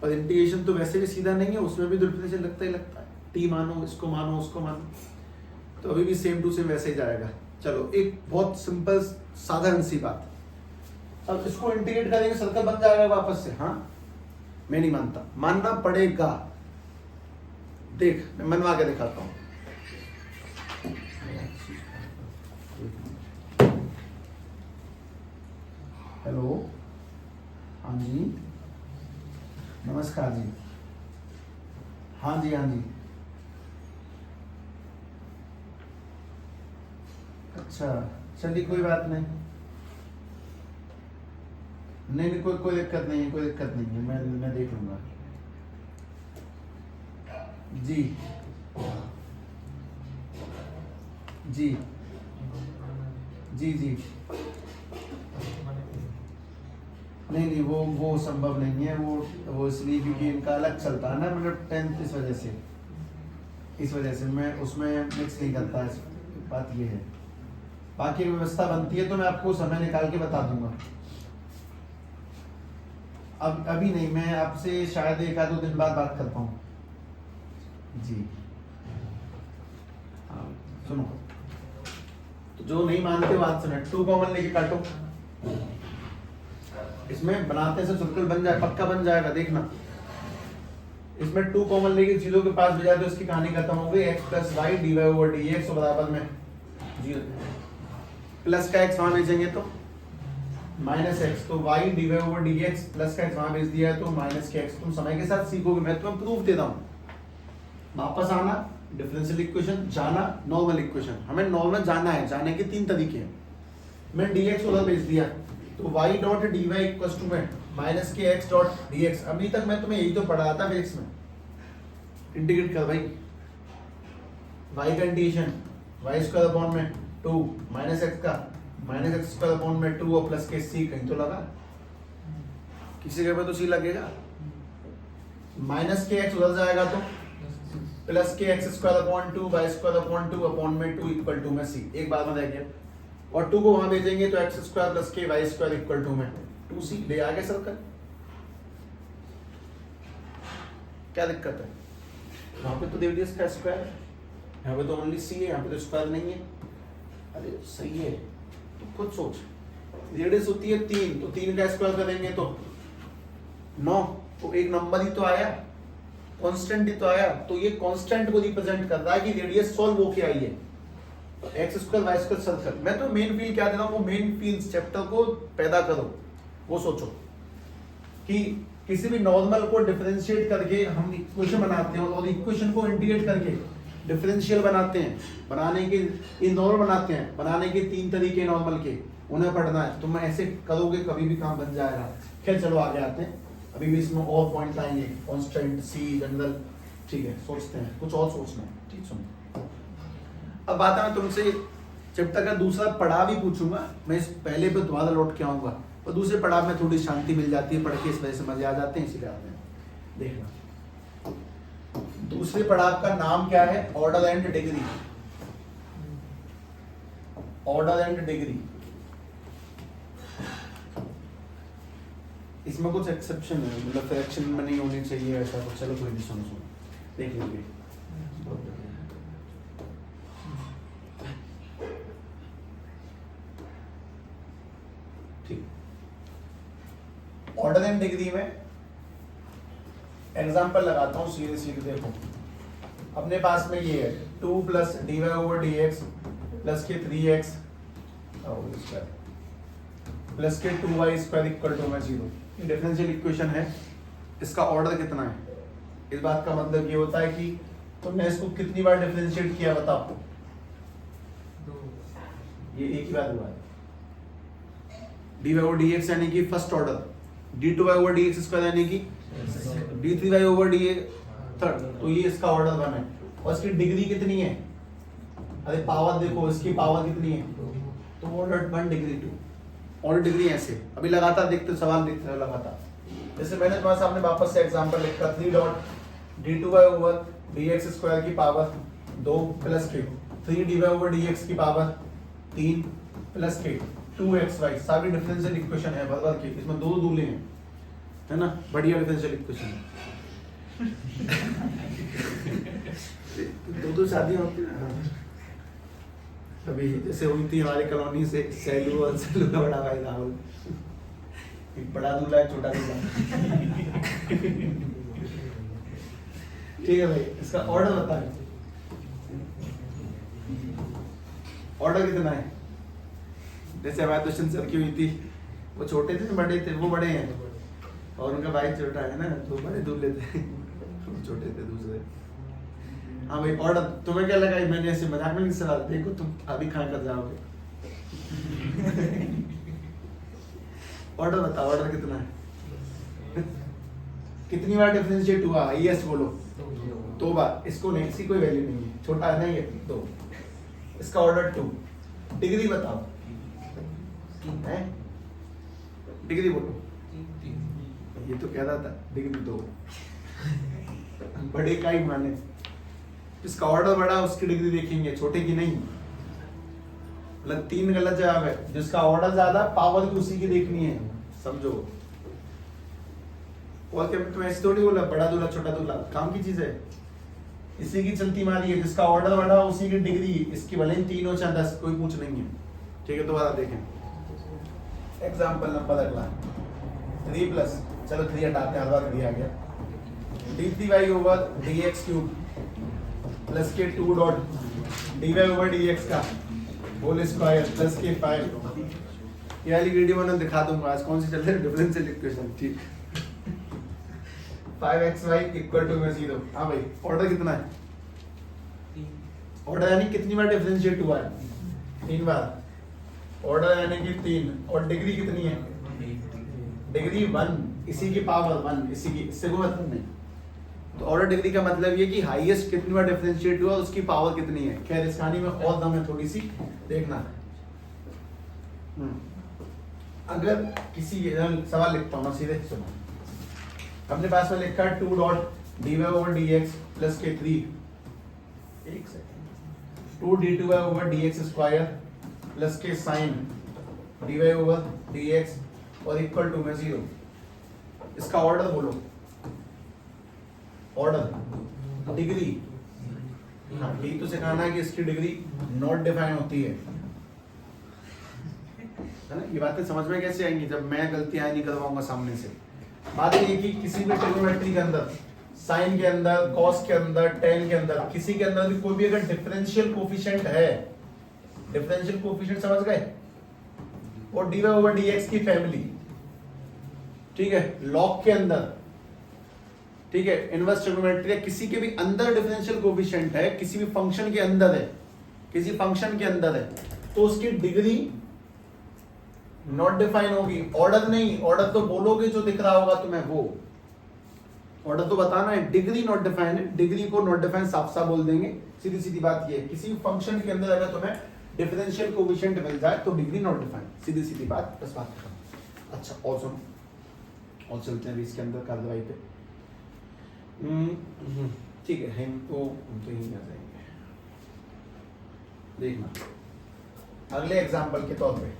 [SPEAKER 1] और इंटीग्रेशन तो वैसे भी सीधा नहीं है, उसमें भी डिफरेंशियल लगता ही लगता है। टी मानो, इसको मानो, उसको मानो, तो अभी भी सेम टू सेम वैसे ही जाएगा। चलो, एक बहुत सिंपल साधारण सी बात, अब इसको इंटीग्रेट करेंगे सर्कल बन जाएगा वापस से। हाँ, मैं नहीं मानता, मानना पड़ेगा। देख, मैं मनवा के दिखाता हूं। हेलो, हाँ जी, नमस्कार जी। हाँ जी, हाँ जी, अच्छा, चलिए कोई बात नहीं। नहीं, कोई दिक्कत नहीं है, कोई दिक्कत नहीं है, मैं देख लूंगा। जी जी जी जी, नहीं, वो संभव नहीं है। वो इसलिए क्योंकि इनका अलग चलता है ना, मतलब 10th, इस वजह से मैं उसमें मिक्स नहीं करता। बात ये है, बाकी व्यवस्था बनती है तो मैं आपको समय निकाल के बता दूंगा। अब अभी नहीं, मैं आपसे शायद 1-2 दिन बाद बात करता हूँ जी। हाँ, सुनो, तो जो नहीं मानते बात सुने, 2 कॉमन लेके काटो, इसमें बनाते से सर्कल बन जाए, पक्का बन जाएगा, देखना। इसमें 2 कॉमन लेके 0 के पास भेजा तो इसकी कहानी खत्म हो गई। x + y dy/dx बराबर में 0, प्लस का x वहां भेजेंगे तो -x, तो y dy/dx, प्लस का x वहां भेज दिया है तो -x। तुम समय के साथ सीखोगे, मैं तुम्हें प्रूफ दे रहा हूं। वापस आना, डिफरेंशियल इक्वेशन, जाना नॉर्मल इक्वेशन। हमें नॉर्मल जाना है, जाने के 3 तरीके हैं। मैं dx उधर भेज दिया तो y.dy में -kx.dx। अभी तक मैं तुम्हें यही तो पढ़ा था फिजिक्स में। इंटीग्रेट कर भाई, y का इंटीग्रेशन y² में 2 -x का -x² में 2 और प्लस के c, कहीं तो लगा, किसी जगह पे तो c लगेगा। -kx उधर जाएगा तो प्लस के x square upon 2 y square upon 2 upon में 2 इक्वल टू में सी, एक बार में रह गया। और 2 को वहां भेजेंगे तो एक्स स्क्वायर प्लस के वाई स्क्वायर इक्वल टू में 2c, ले आगे सर्कल। क्या दिक्कत है? वहां पे तो रेडियस का स्क्वायर है, यहाँ पे तो ओनली सी है, यहाँ पे तो स्क्वायर नहीं है। अरे सही है, तो खुद सोच, रेडियस होती है 3, तो 3 का स्क्वायर करेंगे तो 9, तो एक नंबर ही तो आया, कांस्टेंट ही तो आया। तो ये कांस्टेंट को रिप्रेजेंट कर रहा है कि रेडियस सॉल्व होके आई है, x square y square circle. मैं तो मेन फील क्या दे रहा हूँ, वो मेन फील चैप्टर को पैदा करो। वो सोचो कि किसी भी नॉर्मल को डिफरेंशिएट करके हम इक्वेशन बनाते हैं, और इक्वेशन को इंटीग्रेट करके डिफरेंशियल बनाते हैं, बनाने के इनॉर्मल बनाते हैं, बनाने के 3 तरीके नॉर्मल के, उन्हें पढ़ना है। तुम ऐसे करोगे कभी भी काम बन जाएगा। खैर चलो आगे आते हैं, अभी भी इसमें और पॉइंट आएंगे, कांस्टेंट, सी, जनरल, ठीक है, सोचते हैं कुछ और सोचना है। ठीक, सुनो अब बात है, मैं तुमसे चैप्टर का दूसरा पढ़ा भी पूछूंगा, मैं इस पहले पे दोबारा लौट के आऊंगा, और दूसरे पड़ाव में थोड़ी शांति मिल जाती है, पढ़ के इस वजह से मजे आ जाते हैं, इसीलिए आते हैं। देखना दूसरे पड़ाव का नाम क्या है, order and degree. Order and degree, इसमें कुछ एक्सेप्शन है, मतलब फ्रैक्शन में नहीं होनी चाहिए ऐसा कुछ। चलो कोई नहीं, सुनो देख लेंगे। ऑर्डर एंड डिग्री में एग्जांपल लगाता हूँ, सीधे सीधे देखो। अपने पास में ये है 2 plus dy over dx plus के 3x प्लस के 2y स्क्वायर इक्वल टू में 0। ये डिफरेंशियल इक्वेशन है, इसका ऑर्डर कितना है? इस बात का मतलब ये होता है कि तुमने इसको कितनी बार डिफरेंशिएट किया बताओ। ये एक ही बार हुआ है। dy ओवर dx यानी कि first order, d2y over dx square यानी कि d3y ओवर dx थर्ड, तो ये इसका ऑर्डर 1 है। और इसकी डिग्री कितनी है? अरे पावर देखो, इसकी पावर कितनी है, तो ऑर्डर 1 डिग्री 2। और डिग्री ऐसे अभी लगातार देखते सवाल देखते रहो लगातार। जैसे मैंने तुम्हारे सामने वापस से एग्जांपल लिखा 3 dot d2y over dx square की पावर 2 प्लस के 3dy ओवर dx की पावर 3 प्लस के 2xy। सारी डिफरेंशियल इक्वेशन है भर भर के, इसमें दो दूले हैं, है ना, बढ़िया डिफरेंशियल इक्वेशन है। दो शादियां होती है। अभी जैसे हुई थी हमारी कॉलोनी से सैलू और सैलू का बड़ा भाई राहुल, एक बड़ा दूल्हा एक छोटा दूल्हा। ठीक है भाई, इसका ऑर्डर बताएं, ऑर्डर कितना है? जैसे हमारे दुष्यंत सर की हुई थी, वो छोटे थे बड़े थे, वो बड़े हैं और उनका भाई छोटा है ना, तो बड़े दूल्हे थे, छोटे थे दूसरे। हाँ भाई ऑर्डर, तुम्हें क्या लगा मैंने ऐसे मजाक में नहीं सवाल, देखो तुम अभी खा कर जाओगे। ऑर्डर बताओ, ऑर्डर कितना है? कितनी बार डिफरेंशिएट हुआ? यस बोलो। 2 बार। इसको नहीं, इसी कोई वैल्यू नहीं है, छोटा है ना ये 2, इसका ऑर्डर 2। डिग्री बताओ है, डिग्री बोलो। ये तो कह रहा था डिग्री 2, बड़े का ही माने, जिसका ऑर्डर बड़ा उसकी डिग्री देखेंगे, छोटे की नहीं। मतलब 3 गलत जवाब है, जिसका ऑर्डर ज्यादा पावर की उसी की देखनी है, समझो। और क्या तुम ऐसे थोड़ी बोला बड़ा दूल्हा छोटा दूल्हा, काम की चीज है, इसी की चलती मारी है, जिसका ऑर्डर बड़ा उसी की डिग्री, इसकी भले ही 3 हो चाहे 10, कोई पूछ नहीं है। ठीक है, दोबारा देखें एग्जाम्पल नंबर अगला 3 प्लस, चलो 3 हटाते हैं, हर बार 3 आ गया, d3y over dx cube plus के 2 डॉट dy ओवर dx का होल स्क्वायर प्लस के 5। ये वाली वीडियो मैंने दिखा दूंगा आज, कौन सी चल रही है डिफरेंशियल इक्वेशन। ठीक, 5xy इक्वल टू में 0। हाँ भाई, ऑर्डर कितना है? ऑर्डर यानी कितनी बार डिफरेंशिएट हुआ है? 3 बार। ऑर्डर यानी कि 3, और डिग्री कितनी है? डिग्री 1, इसी की पावर 1, इसी की, इससे कोई मतलब नहीं। तो ऑर्डर डिग्री का मतलब ये कि हाईएस्ट कितनी बार डिफरेंशिएट हुआ, उसकी पावर कितनी है। खैर इस कहानी में और दम है थोड़ी सी, देखना। अगर किसी सवाल लिखता हूँ सीधे सुनो, अपने पास में लिखा 2 dot dy over dx plus के 3 एक second, 2d2y over dx square plus के साइन dy ओवर dx और इक्वल टू में 0। इसका ऑर्डर बोलो, ऑर्डर डिग्री। हाँ, यही तो सिखाना है कि इसकी डिग्री नॉट डिफाइन होती है ना। ये बातें समझ में कैसे आएंगी जब मैं गलतियां नहीं करवाऊंगा सामने से। बात ये कि किसी भी ट्रिग्नोमेट्री के अंदर, साइन के अंदर, कॉस के अंदर, टेन के अंदर, किसी के अंदर भी कोई भी अगर डिफरेंशियल कोफिशिएंट है, डिफरेंशियल कोफिशिएंट समझ गए, और dy ओवर dx की फैमिली, ठीक है, लॉग के अंदर, ठीक है, इनवर्स ट्रिग्नोमेट्री, किसी के भी अंदर डिफरेंशियल कोफिशिएंट है, किसी भी फंक्शन के अंदर है, किसी फंक्शन के अंदर है, तो उसकी डिग्री नॉट डिफाइन होगी। ऑर्डर नहीं, ऑर्डर तो बोलोगे जो दिख रहा होगा तुम्हें वो, ऑर्डर तो बताना है। डिग्री नॉट डिफाइन है, डिग्री को नॉट डिफाइन साफ साफ बोल देंगे। सीधी सीधी बात ये है, किसी भी फंक्शन के अंदर अगर तुम्हें डिफरेंशियल कोएफिशिएंट मिल जाए तो डिग्री नॉट डिफाइन, सीधी सीधी बात, बस बात खत्म। अच्छा, और सुनो, और चलते हैं इसके अंदर कार्रवाई पे। ठीक है, हम तो यहीं आ जाएंगे। देखना अगले एग्जांपल के तौर पे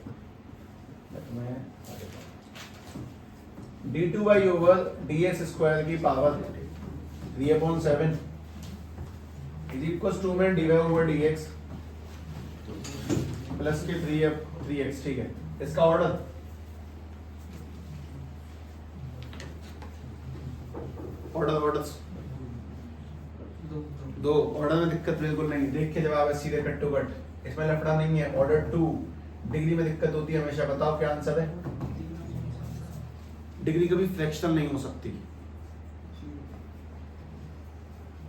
[SPEAKER 1] d2y ओवर dx स्क्वायर की पावर 3/7 इज इक्वल टू में dy ओवर dx प्लस के 3x, ठीक है। इसका ऑर्डर ऑर्डर्स दो, ऑर्डर में दिक्कत बिल्कुल नहीं, देख के जवाब है सीधे कट टू कट, इसमें लफड़ा नहीं है। ऑर्डर 2, डिग्री में दिक्कत होती है हमेशा, बताओ क्या आंसर है। डिग्री कभी फ्रैक्शनल नहीं हो सकती।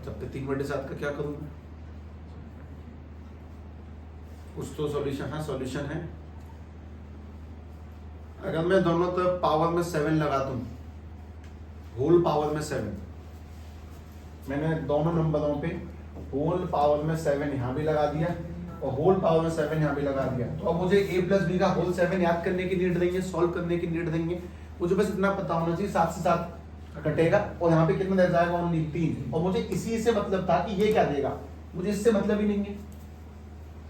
[SPEAKER 1] तब पे 3/7 का क्या करूं मैं, कुछ तो सॉल्यूशन है, सॉल्यूशन है। अगर मैं दोनों तरफ पावर में 7 लगा दूं, होल पावर में 7, मैंने दोनों नंबरों पे होल पावर में 7 यहां भी लगा दिया और होल पावर में 7 यहाँ भी लगा दिया, तो अब मुझे a प्लस बी का होल 7 याद करने की नीड देंगे, सॉल्व करने की नीड देंगे। मुझे बस इतना पता होना चाहिए 7 से 7 कटेगा और यहाँ पे कितना रह जाएगा, ओनली 3। और मुझे इसी से मतलब था कि ये क्या देगा, मुझे इससे मतलब ही नहीं है,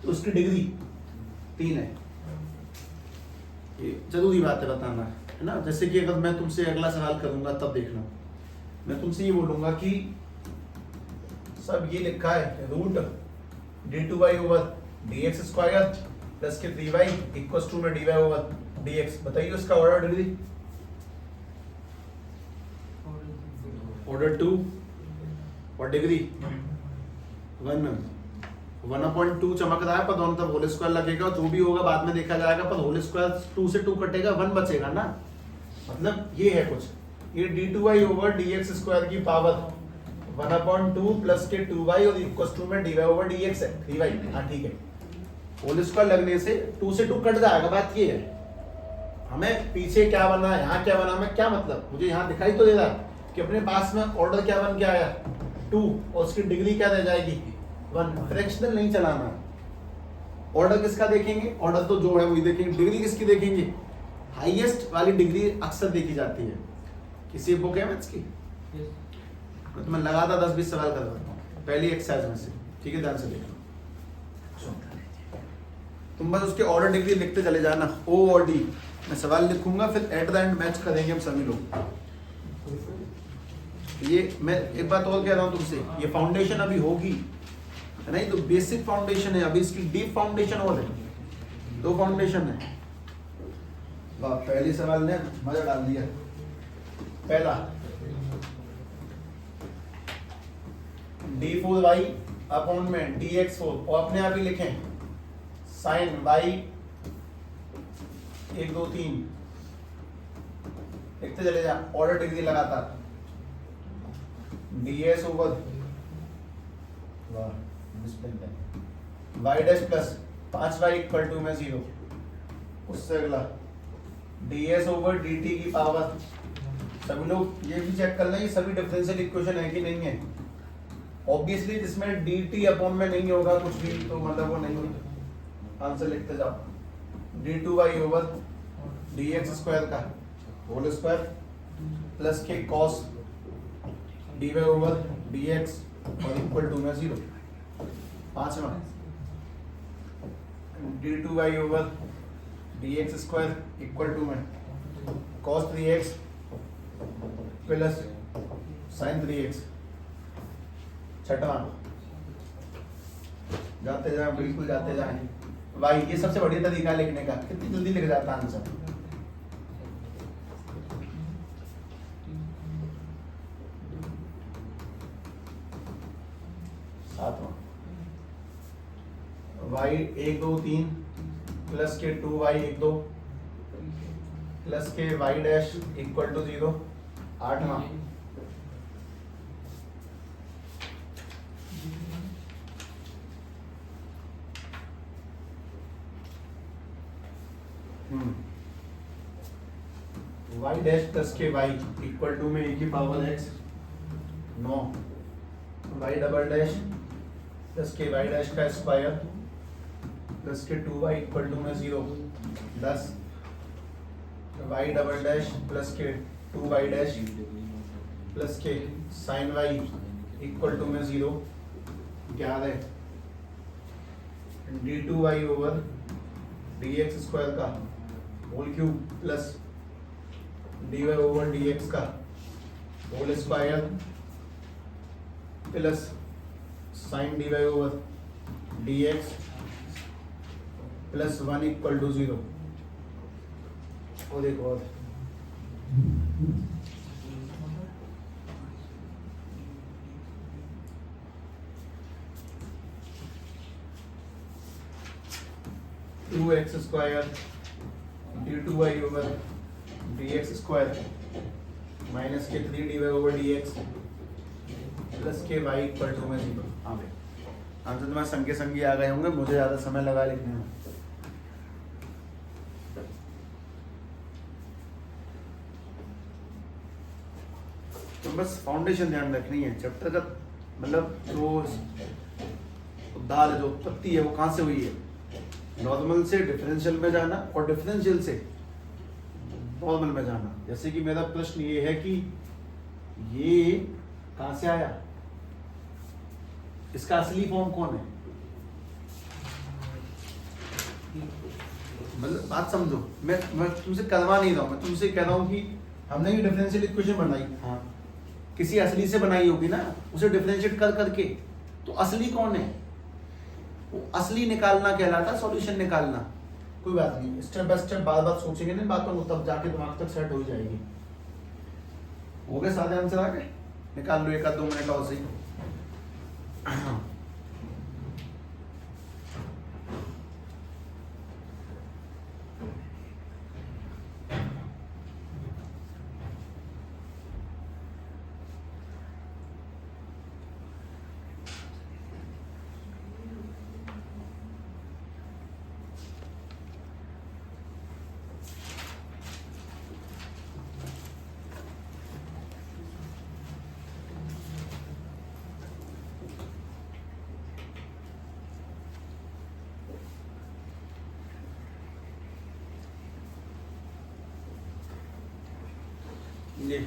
[SPEAKER 1] तो उसकी डिग्री 3 है। ये जरूरी बात है बताना, है ना। जैसे कि अगर मैं तुमसे अगला सवाल करूंगा तब देखना, मैं तुमसे ये बोलूंगा कि सब ये लिखा है root d2y over dx square plus के 3y इक्वल टू में dy ओवर dx, बताइए उसका ऑर्डर डिग्री। ऑर्डर 2 और डिग्री 1/2 चमक रहा है, पर दोनों तरफ होल स्क्वायर लगेगा, जो भी होगा बाद में देखा जाएगा, पर होल स्क्वायर 2 से 2 कटेगा, 1 बचेगा ना, मतलब ये है कुछ। ये d2y ओवर dx स्क्वायर की पावर 1/2 प्लस के 2y और इक्वल टू में dy ओवर dx है 3y। हाँ ठीक है, होल स्क्वायर लगने से 2 से 2 कट जाएगा, बात ये है। हमें पीछे क्या बना, यहाँ क्या बना, हमें क्या मतलब, मुझे यहाँ दिखाई तो दे रहा है कि अपने पास में ऑर्डर क्या बन के आया 2 और उसकी डिग्री क्या रह जाएगी 1। फ्रैक्शनल नहीं चलाना, ऑर्डर किसका देखेंगे, ऑर्डर तो जो है वही देखेंगे, डिग्री किसकी देखेंगे, हाईएस्ट वाली डिग्री अक्सर देखी जाती है। किसी बुक है मैथ्स की, मैं तुम्हें लगाता 10-20 सवाल करवाता हूँ पहली एक्सरसाइज में से, ठीक है, ध्यान से देखना। तुम बस उसके ऑर्डर डिग्री लिखते चले जाना, O और D। मैं सवाल लिखूंगा, फिर एट द एंड मैच करेंगे हम सभी लोग। ये मैं एक बात और कह रहा हूँ तुमसे, ये फाउंडेशन अभी होगी, है ना, ये तो बेसिक फाउंडेशन है, अभी इसकी डीप फाउंडेशन और है, 2 फाउंडेशन है। वाह, पहले सवाल ने मजा डाल दिया। पहला d4y अपॉन में dx4, और अपने आप ही लिखें साइन y 1 2 3 लिखते चले जा, ऑर्डर डिग्री लगातार ds over y dash plus 5y equal to में 0, उससे अगला ds ओवर dt की पावर, सभी लोग ये भी चेक कर लें सभी डिफरेंशियल इक्वेशन है कि नहीं है। ऑब्वियसली जिसमें dt अपॉन में नहीं होगा कुछ भी, तो मतलब वो नहीं है, आंसर लिखते जाओ। d2y ओवर dx स्क्वायर का होल स्क्वायर प्लस के cos dy ओवर dx और इक्वल टू में 0। पांचवा d2y over dx square equal to में cos 3x plus sin 3x। छठवां जाते जाए बिल्कुल जाते जाए भाई, ये सबसे बढ़िया तरीका है लिखने का, कितनी जल्दी लिख जाता है आंसर। सातवां y 1 2 3 प्लस के 2y 1 2 प्लस के y डैश इक्वल टू 0। आठवां y डैश प्लस के y इक्वल टू में e की power x 9 y double dash plus के y डैश का स्क्वायर प्लस के 2y इक्वल टू में 0 10 y डबल डैश प्लस के 2y डैश प्लस के साइन y इक्वल टू में 0 11 d2y ओवर dx स्क्वायर का whole cube plus dy over dx का whole square plus sine dy over dx plus 1 equal to 0। और एक और 2x स्क्वायर d2y over dx square minus के 3dy over dx plus के y equal to में 0। हाँ भाई, आंसर तुम्हारे संगे संगी आ गए होंगे, मुझे ज़्यादा समय लगा लिखने में। तो बस फाउंडेशन ध्यान रखनी है, चैप्टर का मतलब जो दाल है, जो उत्पत्ति है वो कहाँ से हुई है, नॉर्मल से डिफरेंशियल में जाना और डिफरेंशियल से नॉर्मल में जाना। जैसे कि मेरा प्रश्न ये है कि ये कहाँ से आया, इसका असली फॉर्म कौन है, मतलब बात समझो। मैं तुमसे करवा नहीं रहा हूँ, मैं तुमसे कह रहा हूँ कि हमने ये डिफरेंशियल इक्वेशन बनाई, हाँ किसी असली से बनाई होगी ना, उसे डिफरेंशिएट कर करके, तो असली कौन है, वो असली निकालना कहलाता, सॉल्यूशन निकालना। कोई बात नहीं, स्टेप बाय स्टेप बार बार सोचेंगे ना बातों को, तब जाके दिमाग तक सेट हो जाएगी। हो गए सारे आंसर आ गए, निकाल लो एक आध 2 मिनट और सही। ये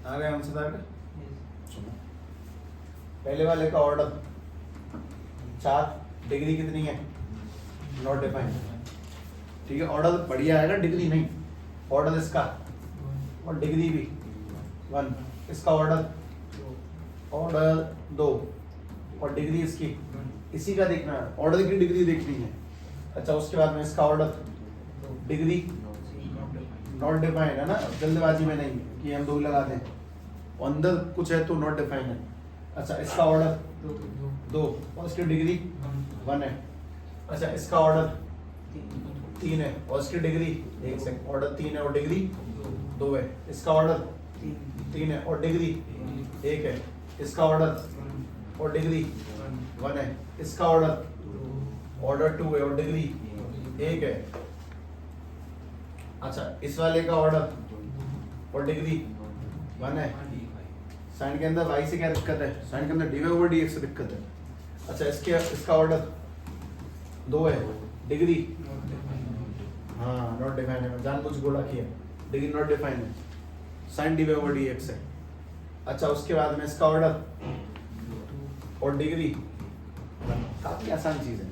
[SPEAKER 1] आ गए आंसर आ गए। पहले वाले का ऑर्डर 4, डिग्री कितनी है, नॉट डिफाइंड, ठीक है। ऑर्डर बढ़िया आएगा, डिग्री नहीं, ऑर्डर इसका और डिग्री भी 1, इसका ऑर्डर ऑर्डर 2 और डिग्री इसकी इसी का देखना है, ऑर्डर की डिग्री देखनी है। अच्छा उसके बाद में इसका ऑर्डर डिग्री नॉट डिफाइंड है ना, जल्दबाजी में नहीं कि हम 2 लगा दें, अंदर कुछ है तो नॉट डिफाइंड है। अच्छा इसका ऑर्डर 2 और इसकी डिग्री 1 है। अच्छा इसका ऑर्डर 3 है और इसकी डिग्री 1 सेकंड, ऑर्डर 3 है और डिग्री 2 है। इसका ऑर्डर 3 है और डिग्री 1 है। इसका ऑर्डर और डिग्री 1 है। इसका ऑर्डर 2 है और डिग्री 1 है। अच्छा इस वाले का ऑर्डर और डिग्री 1 है। साइन के अंदर y से क्या दिक्कत है, साइन के अंदर dy/dx से दिक्कत है। अच्छा इसका ऑर्डर 2 है, डिग्री हाँ नॉट डिफाइन है, मैं जानबूझ गोला किया, डिग्री नॉट डिफाइन है, साइन dy/dx है। अच्छा उसके बाद में इसका ऑर्डर और डिग्री, काफी आसान चीज है,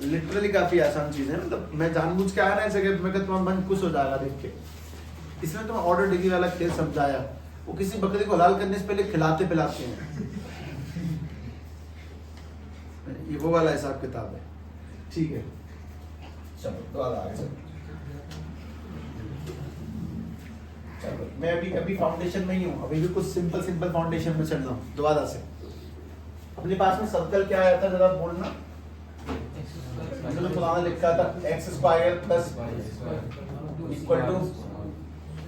[SPEAKER 1] लिटरली काफी आसान चीज है। मतलब मैं जानबूझ के आया ना ऐसे मैं कहता हूँ मन खुश हो जाएगा देख के। इसमें तुम्हें ऑर्डर डिग्री वाला खेल समझाया, वो किसी बकरी को हलाल करने से पहले खिलाते पिलाते हैं। ये वो वाला हिसाब किताब है, ठीक है। चलो दोबारा आगे चलो, मैं अभी फाउंडेशन में ही हूँ, अभी भी कुछ सिंपल फाउंडेशन में चल रहा हूँ। दोबारा से अपने पास में सर्कल क्या आया था जरा बोलना, मैंने पुराना लिखा था x² प्लस इक्वल टू।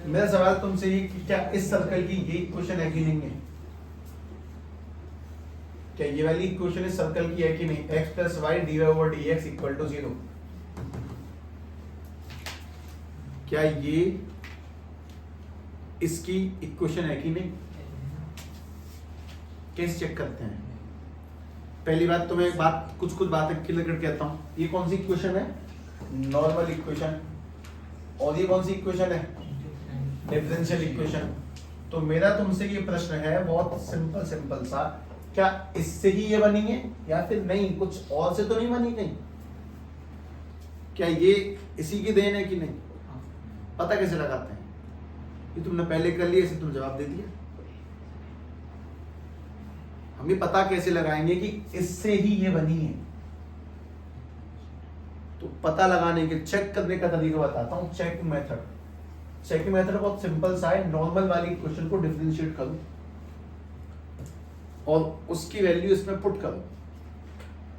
[SPEAKER 1] मेरा सवाल तुमसे ये कि क्या इस सर्कल की ये इक्वेशन है कि नहीं है, क्या ये वाली इक्वेशन इस सर्कल की है कि नहीं, x plus y dy/dx equal to 0। क्या ये इसकी इक्वेशन है कि नहीं, कैसे चेक करते हैं। पहली बात तो मैं एक बात कुछ बातें क्लियर करके कहता हूं, ये कौन सी इक्वेशन है, नॉर्मल इक्वेशन, और ये कौन सी इक्वेशन है, डिफरेंशियल इक्वेशन। तो मेरा तुमसे ये प्रश्न है बहुत सिंपल सा, क्या इससे ही ये बनी है या फिर नहीं, कुछ और से तो नहीं बनी नहीं, क्या ये इसी की देन है कि नहीं। पता कैसे लगाते हैं, ये तुमने पहले कर लिया, इसे तुम जवाब दे दिया। हम ये पता कैसे लगाएंगे कि इससे ही ये बनी है, तो पता लगाने के चेक करने का तरीका बताता हूं, चेकिंग मेथड बहुत सिंपल सा है। नॉर्मल वाली इक्वेशन को डिफरेंशिएट करो और उसकी वैल्यू इसमें पुट करो,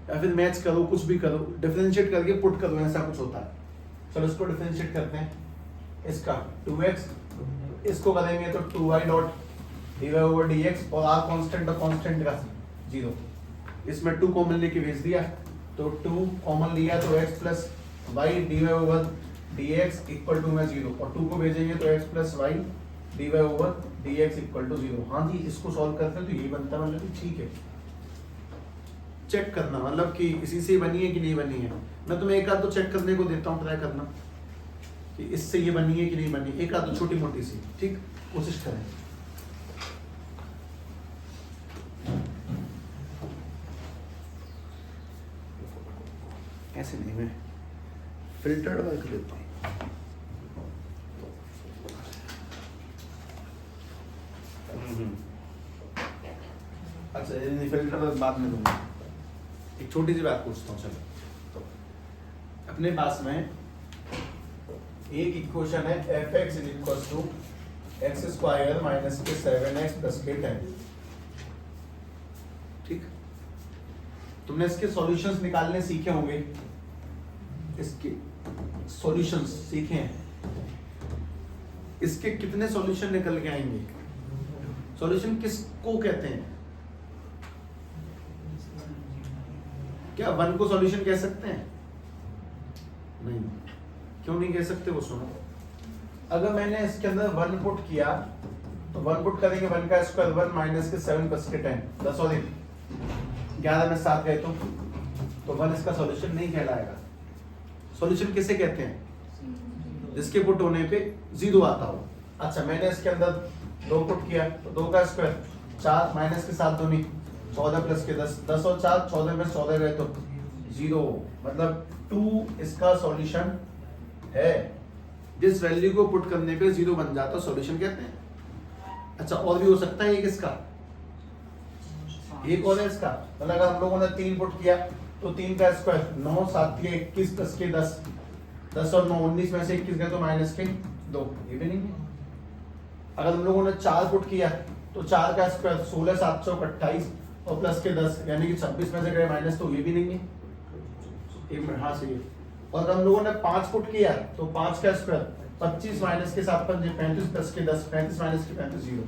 [SPEAKER 1] या फिर मैच करो, कुछ भी करो, डिफरेंशिएट करके पुट करो, ऐसा कुछ होता है। चलो इसको डिफरेंशिएट करते हैं, इसका 2x, इसको करेंगे तो 2y डॉट dy/dx, और r कांस्टेंट और कांस्टेंट का 0, इसमें 2 कॉमन लेके भेज दिया, तो 2 कॉमन लिया तो x plus y dy/dx equal to में 0, और 2 को भेजेंगे तो x plus y dy/dx equal to 0। हाँ जी, इसको सॉल्व करते हैं तो ये बनता है, मतलब ठीक है। चेक करना मतलब कि इसी से बनी है कि नहीं बनी है। मैं तुम्हें एक आध तो चेक करने को देता हूँ, ट्राई करना कि इससे ये बनी है कि नहीं बनी, एक आध तो छोटी मोटी सी, ठीक, कोशिश करें। ऐसे नहीं, मैं फिल्टर्ड वर्क देता हूँ। अच्छा फिल्टर वर्क बाद में दूंगा, एक छोटी सी बात पूछता हूँ। चलो तो अपने पास में एक इक्वेशन है f(x) = x² माइनस के 7x प्लस के 10, ठीक। तुमने इसके सॉल्यूशंस निकालने सीखे होंगे, इसके सॉल्यूशंस सीखे हैं। इसके कितने सॉल्यूशन निकल के आएंगे, सॉल्यूशन किसको कहते हैं, क्या 1 को सॉल्यूशन कह सकते हैं, नहीं, क्यों नहीं कह सकते वो सुनो। अगर मैंने इसके अंदर 1 पुट किया तो 1 पुट करेंगे 1 का स्क्वायर 1 माइनस के 7 प्लस के 10 सॉरी 11 में 7 गए तो 1 इसका सॉल्यूशन नहीं कहलाएगा। सॉल्यूशन किसे कहते हैं, जिसके पुट होने पे 0 आता हो। अच्छा मैंने इसके अंदर 2 पुट किया तो 2 का स्क्वायर 4 माइनस के 7 दूनी 14 प्लस के 10, 10 और 4 14 में 14 गए तो 0, मतलब 2 इसका सॉल्यूशन है। जिस वैल्यू को पुट करने पे 0 बन जाता है सॉल्यूशन कहते हैं। अच्छा और भी हो सकता है, ये किसका, ये कौन है इसका, मतलब अगर हम लोगों ने 3 पुट किया तो 3 का स्क्वायर 9, 7 के 21 प्लस के 10, 10 और 9 19 में से 21 गए तो माइनस के 2, ये भी नहीं है। अगर हम लोगों ने 4 पुट किया तो 4 का स्क्वायर 16, 7 चौक 28 और प्लस के 10 यानी कि 26 में से गए माइनस, तो ये भी नहीं है। एक मिनट, हाँ सही है। और अगर हम लोगों ने 5 पुट किया तो 5 का स्क्वायर 25 माइनस के 7 पंजे 35 प्लस के 10, 35 माइनस के 35 0,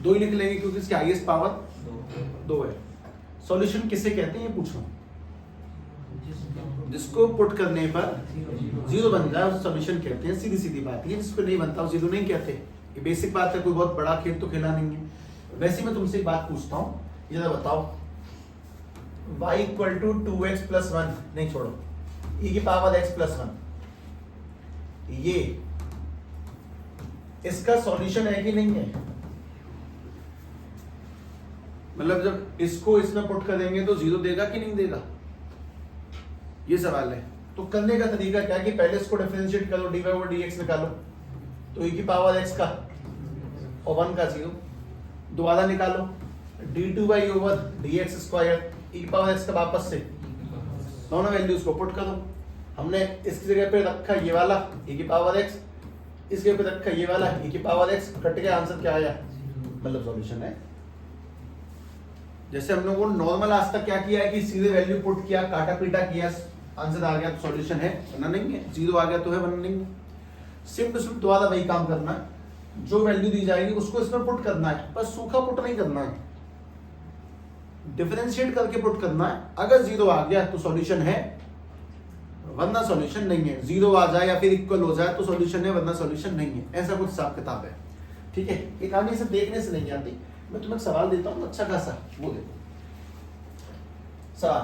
[SPEAKER 1] 2 ही निकलेंगे क्योंकि इसकी हाईएस्ट पावर 2 है। सॉल्यूशन किसे कहते हैं ये पूछ रहा हूं, जिसको पुट करने पर 0 बन जाए उसे सॉल्यूशन कहते हैं, सीधी सीधी बात है। जिसको नहीं बनता उसे 0 नहीं कहते, ये बेसिक बात है, कोई बहुत बड़ा खेल तो खेला नहीं है। वैसे मैं तुमसे एक बात पूछता हूँ, ये जरा बताओ, y equal to 2x plus 1, नहीं छोड़ो, e की पावर x प्लस 1, ये इसका सॉल्यूशन है कि नहीं है? मतलब जब इसको इसमें पुट करेंगे तो 0 देगा कि नहीं देगा, ये सवाल है। तो करने का तरीका क्या है कि पहले इसको डिफरेंशिएट करो, dy ओवर dx निकालो, तो e की पावर x का और 1 का 0, दोबारा निकालो d2y over dx square, e की पावर x का वापस से, दोनों वैल्यूज को पुट करो। हमने इसकी जगह पे रखा ये वाला e की पावर x, इसके ऊपर रखा ये वाला e की पावर x, कट गया, आंसर क्या आया, मतलब सॉल्यूशन है। जैसे हम लोगों ने नॉर्मल आज तक क्या किया है कि सीधे वैल्यू पुट किया, काटा पीटा किया, आंसर आ गया तो सॉल्यूशन है, वरना नहीं है। 0 आ गया तो है, वरना नहीं है। सिर्फ दोबारा वही काम करना है, जो वैल्यू दी जाएगी उसको इसमें पुट करना है, बस सूखा पुट नहीं करना है, डिफरेंशिएट करके पुट करना है। अगर 0 आ गया तो सॉल्यूशन है, वरना सॉल्यूशन नहीं है। 0 आ जाए या फिर इक्वल हो जाए तो सॉल्यूशन है, वरना सॉल्यूशन नहीं है। ऐसा कुछ हिसाब किताब है, ठीक है। ये कहानी से देखने से नहीं आती। मैं तुम्हें सवाल देता हूँ अच्छा खासा, वो देखो सवाल,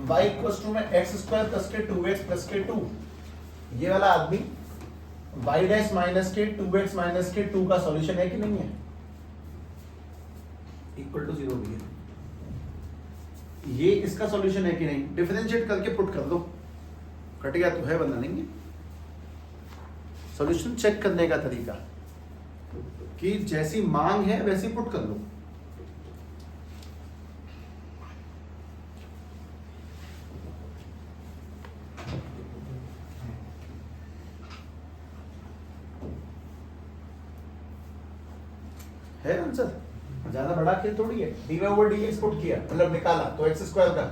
[SPEAKER 1] y इक्वल्स टू में x स्क्वायर प्लस के 2x प्लस के 2, ये वाला आदमी y डैश माइनस के 2x माइनस के 2 का सॉल्यूशन है कि नहीं है? इक्वल टू 0 भी है, ये इसका सॉल्यूशन है कि नहीं? डिफरेंशिएट करके पुट कर दो, कट गया तो है, वरना नहीं है। सॉल्यूशन चेक करने का तरीका कि जैसी मांग है वैसी पुट कर लो। है आंसर, ज्यादा बड़ा खेल थोड़ी है। dy ओवर dx पुट किया, मतलब निकाला, तो x स्क्वायर का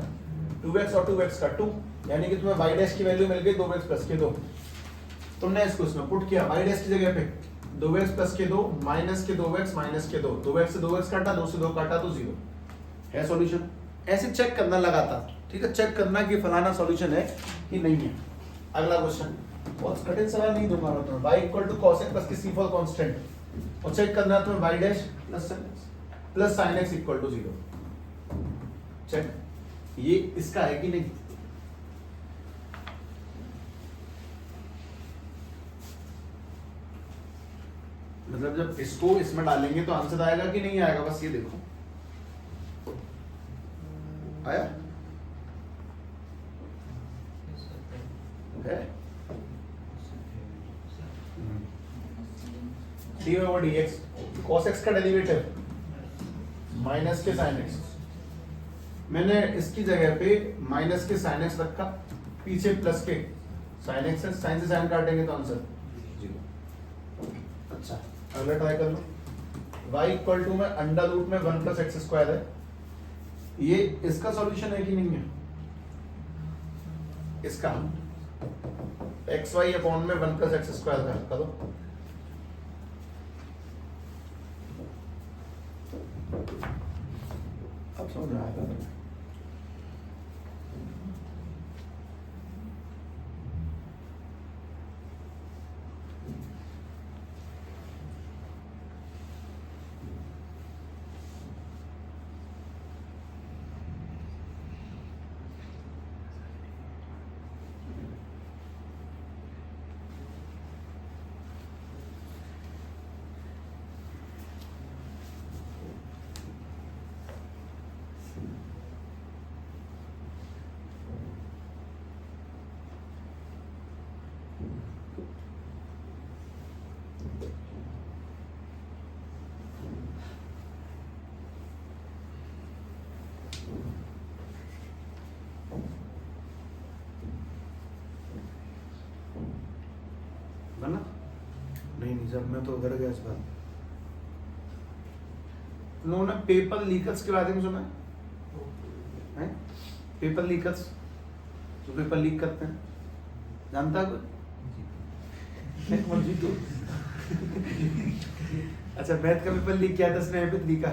[SPEAKER 1] 2x और 2x का 2, यानी कि तुम्हें y डैश की वैल्यू मिल गई 2x प्लस के 2। तुमने इसको इसमें पुट किया, y डैश की जगह पे 2x प्लस के 2 माइनस के 2x माइनस के 2, 2x से 2x काटा, 2 से 2 काटा तो 0 है सॉल्यूशन। ऐसे चेक करना लगातार, ठीक है, चेक करना कि फलाना सॉल्यूशन है कि नहीं है। अगला क्वेश्चन, बहुत कठिन सवाल नहीं दूंगा मैं तुम्हें। y equal to cos x plus के c4 कांस्टेंट, और चेक करना है तुम्हें y dash plus sin x equal to 0। Check, ये इसका है कि नहीं? मतलब जब इसको इसमें डालेंगे तो आंसर आएगा कि नहीं आएगा, बस ये देखो। आया है? dy over dx, cos x का डेरिवेटिव माइनस के sin x, मैंने इसकी जगह पे माइनस के sin x रखा, पीछे प्लस के sin x है, sin से sin काटेंगे तो आंसर 0। अच्छा, अगला ट्राई कर लो। y इक्वल टू में अंडर रूट में 1 प्लस एक्स स्क्वायर है, ये इसका सॉल्यूशन है कि नहीं है? इसका एक्स वाई अपॉन में 1 प्लस एक्स स्क्वायर का करो। अब समझ में आएगा। जब मैं तो उधर गया इस बार। लोगों ने पेपर लीकर्स के बारे में सुना है? पेपर लीकर्स, जो पेपर लीक करते हैं, जानता है कोई? तो अच्छा, मैथ का पेपर लीक किया था उसने, लीका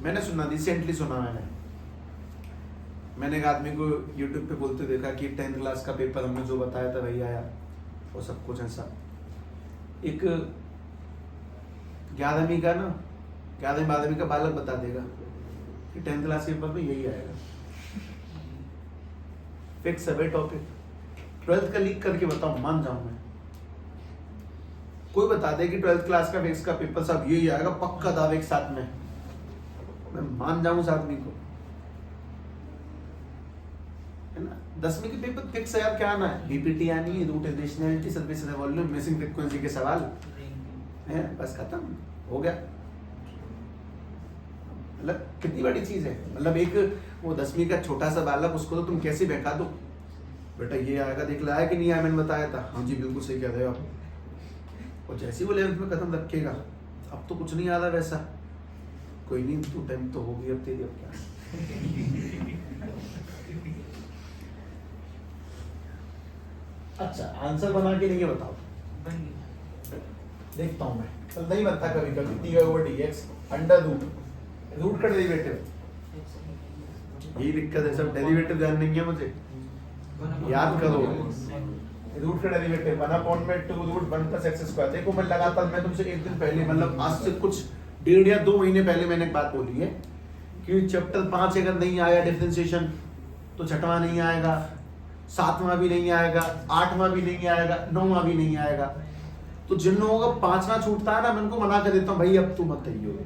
[SPEAKER 1] मैंने सुना, रिसेंटली सुना मैंने एक आदमी को यूट्यूब पे बोलते देखा कि 10th क्लास का पेपर हमने जो बताया था वही आया और सब कुछ ऐसा। एक 11वीं का 12वीं का बालक बता देगा कि 10th क्लास के पेपर में यही आएगा, फिक्स है टॉपिक। 12th का लीक करके बताओ, मान जाऊं मैं। कोई बता दे कि 12th क्लास का फिक्स का पेपर सब यही आएगा, पक्का दावे के साथ में, मैं मान जाऊं उस आदमी को, है ना। 10वीं के पेपर फिक्स है यार, क्या आना है? बीपीटी आनी है, route additionality, service volume, missing frequency के सवाल है, बस खत्म हो गया। मतलब कितनी बड़ी चीज है। मतलब एक वो 10वीं का छोटा सा बालक, उसको तो तुम कैसे बहका दो, बेटा ये आएगा, देख लाया कि नहीं आया, मैंने बताया था, हाँ जी बिल्कुल सही कह रहे हो आप। और जैसे ही वो 11th में कदम रखेगा, अब तो कुछ नहीं आ रहा वैसा, कोई नहीं तू टाइम तो होगी अब तेरी, अब क्या। अच्छा, आंसर बना के नहीं बताओ, देखता हूं मैं, चल नहीं बनता कभी कभी। d/dx अंडर रूट का डेरिवेटिव, यही दिक्कत है, सब डेरिवेटिव ध्यान नहीं है मुझे, याद करो। रूट का डेरिवेटिव 1/2 रूट 1 + x²। देखो मैं लगातार, मैं तुमसे एक दिन पहले, मतलब आज से कुछ 1.5 या 2 महीने पहले मैंने एक बात बोली है कि चैप्टर 5 अगर नहीं आया डिफरेंशिएशन, तो 6वां नहीं आएगा, 7वां भी नहीं आएगा, 8वां भी नहीं आएगा, 9वां भी नहीं आएगा। तो जिन लोगों का 5वां छूटता है ना, मैं उनको मना कर देता हूँ, भाई अब तू मत आइयो,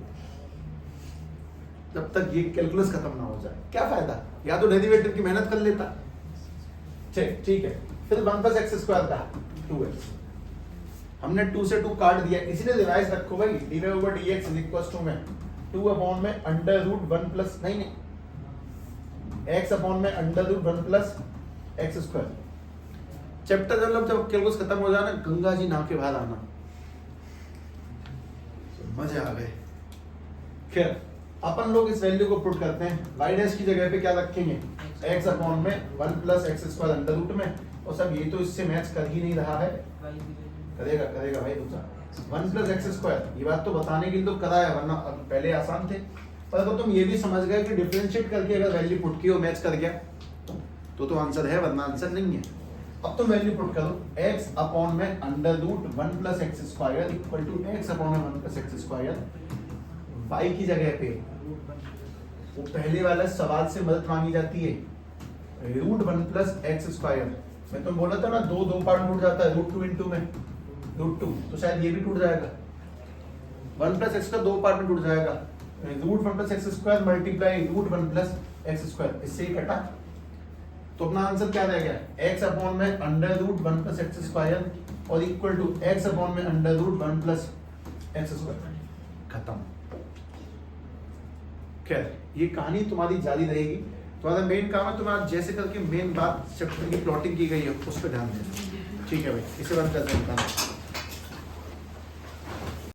[SPEAKER 1] जब तक ये कैलकुलस खत्म ना हो जाए। क्या फायदा, या तो डेरिवेटिव की मेहनत कर लेता। ठीक है, फिर 1 + x² का 2x, हमने 2 से 2 काट दिया, इसलिए रिवाइज रखो भाई, d/dx में 2 में अंडर रूट 1 प्लस नहीं x में अंडर रूट 1 + x²। चैप्टर जब कैलकुलस खत्म हो जाना, गंगा जी नाव के बाहर आना, मजे आ गए। खैर अपन लोग इस वैल्यू को पुट करते हैं, y' की जगह पे क्या रखेंगे, x में 1 + x² अंडर रूट में, और सब ये तो इससे मैच कर ही नहीं रहा है, करेगा भाई दूसरा 1 + x²। ये बात तो बताने के लिए तो कराया, वरना पहले आसान थे। पर अगर तुम ये भी समझ गए कि डिफरेंशिएट करके अगर वैल्यू पुट की और मैच कर गया तो आंसर है, वरना आंसर नहीं है। अब तुम वैल्यू पुट करो, x में under root 1 + x² equal to x में 1 + x²। y की जगह पे वो पहले वाला सवाल से मदद मांगी जाती है, रूट 1 + x²। मैं तुम बोला था ना, दो पार्ट टूट जाता है, रूट 2 × में रूट 2, तो शायद ये भी टूट जाएगा, 1 + x का 2 पार्ट में टूट जाएगा, root 1 + x² multiply root 1 + x², इससे ही कटा। तो अपना आंसर क्या रह गया, x में अंडर रूट 1 + x² और इक्वल टू x में अंडर रूट 1 + x²। खत्म। खैर ये कहानी तुम्हारी जारी रहेगी, तुम्हारा मेन काम है, तुम्हारा जैसे करके मेन बात चैप्टर की प्लॉटिंग की गई है उस पर ध्यान देना। ठीक है भाई, इसे बंद करते हैं।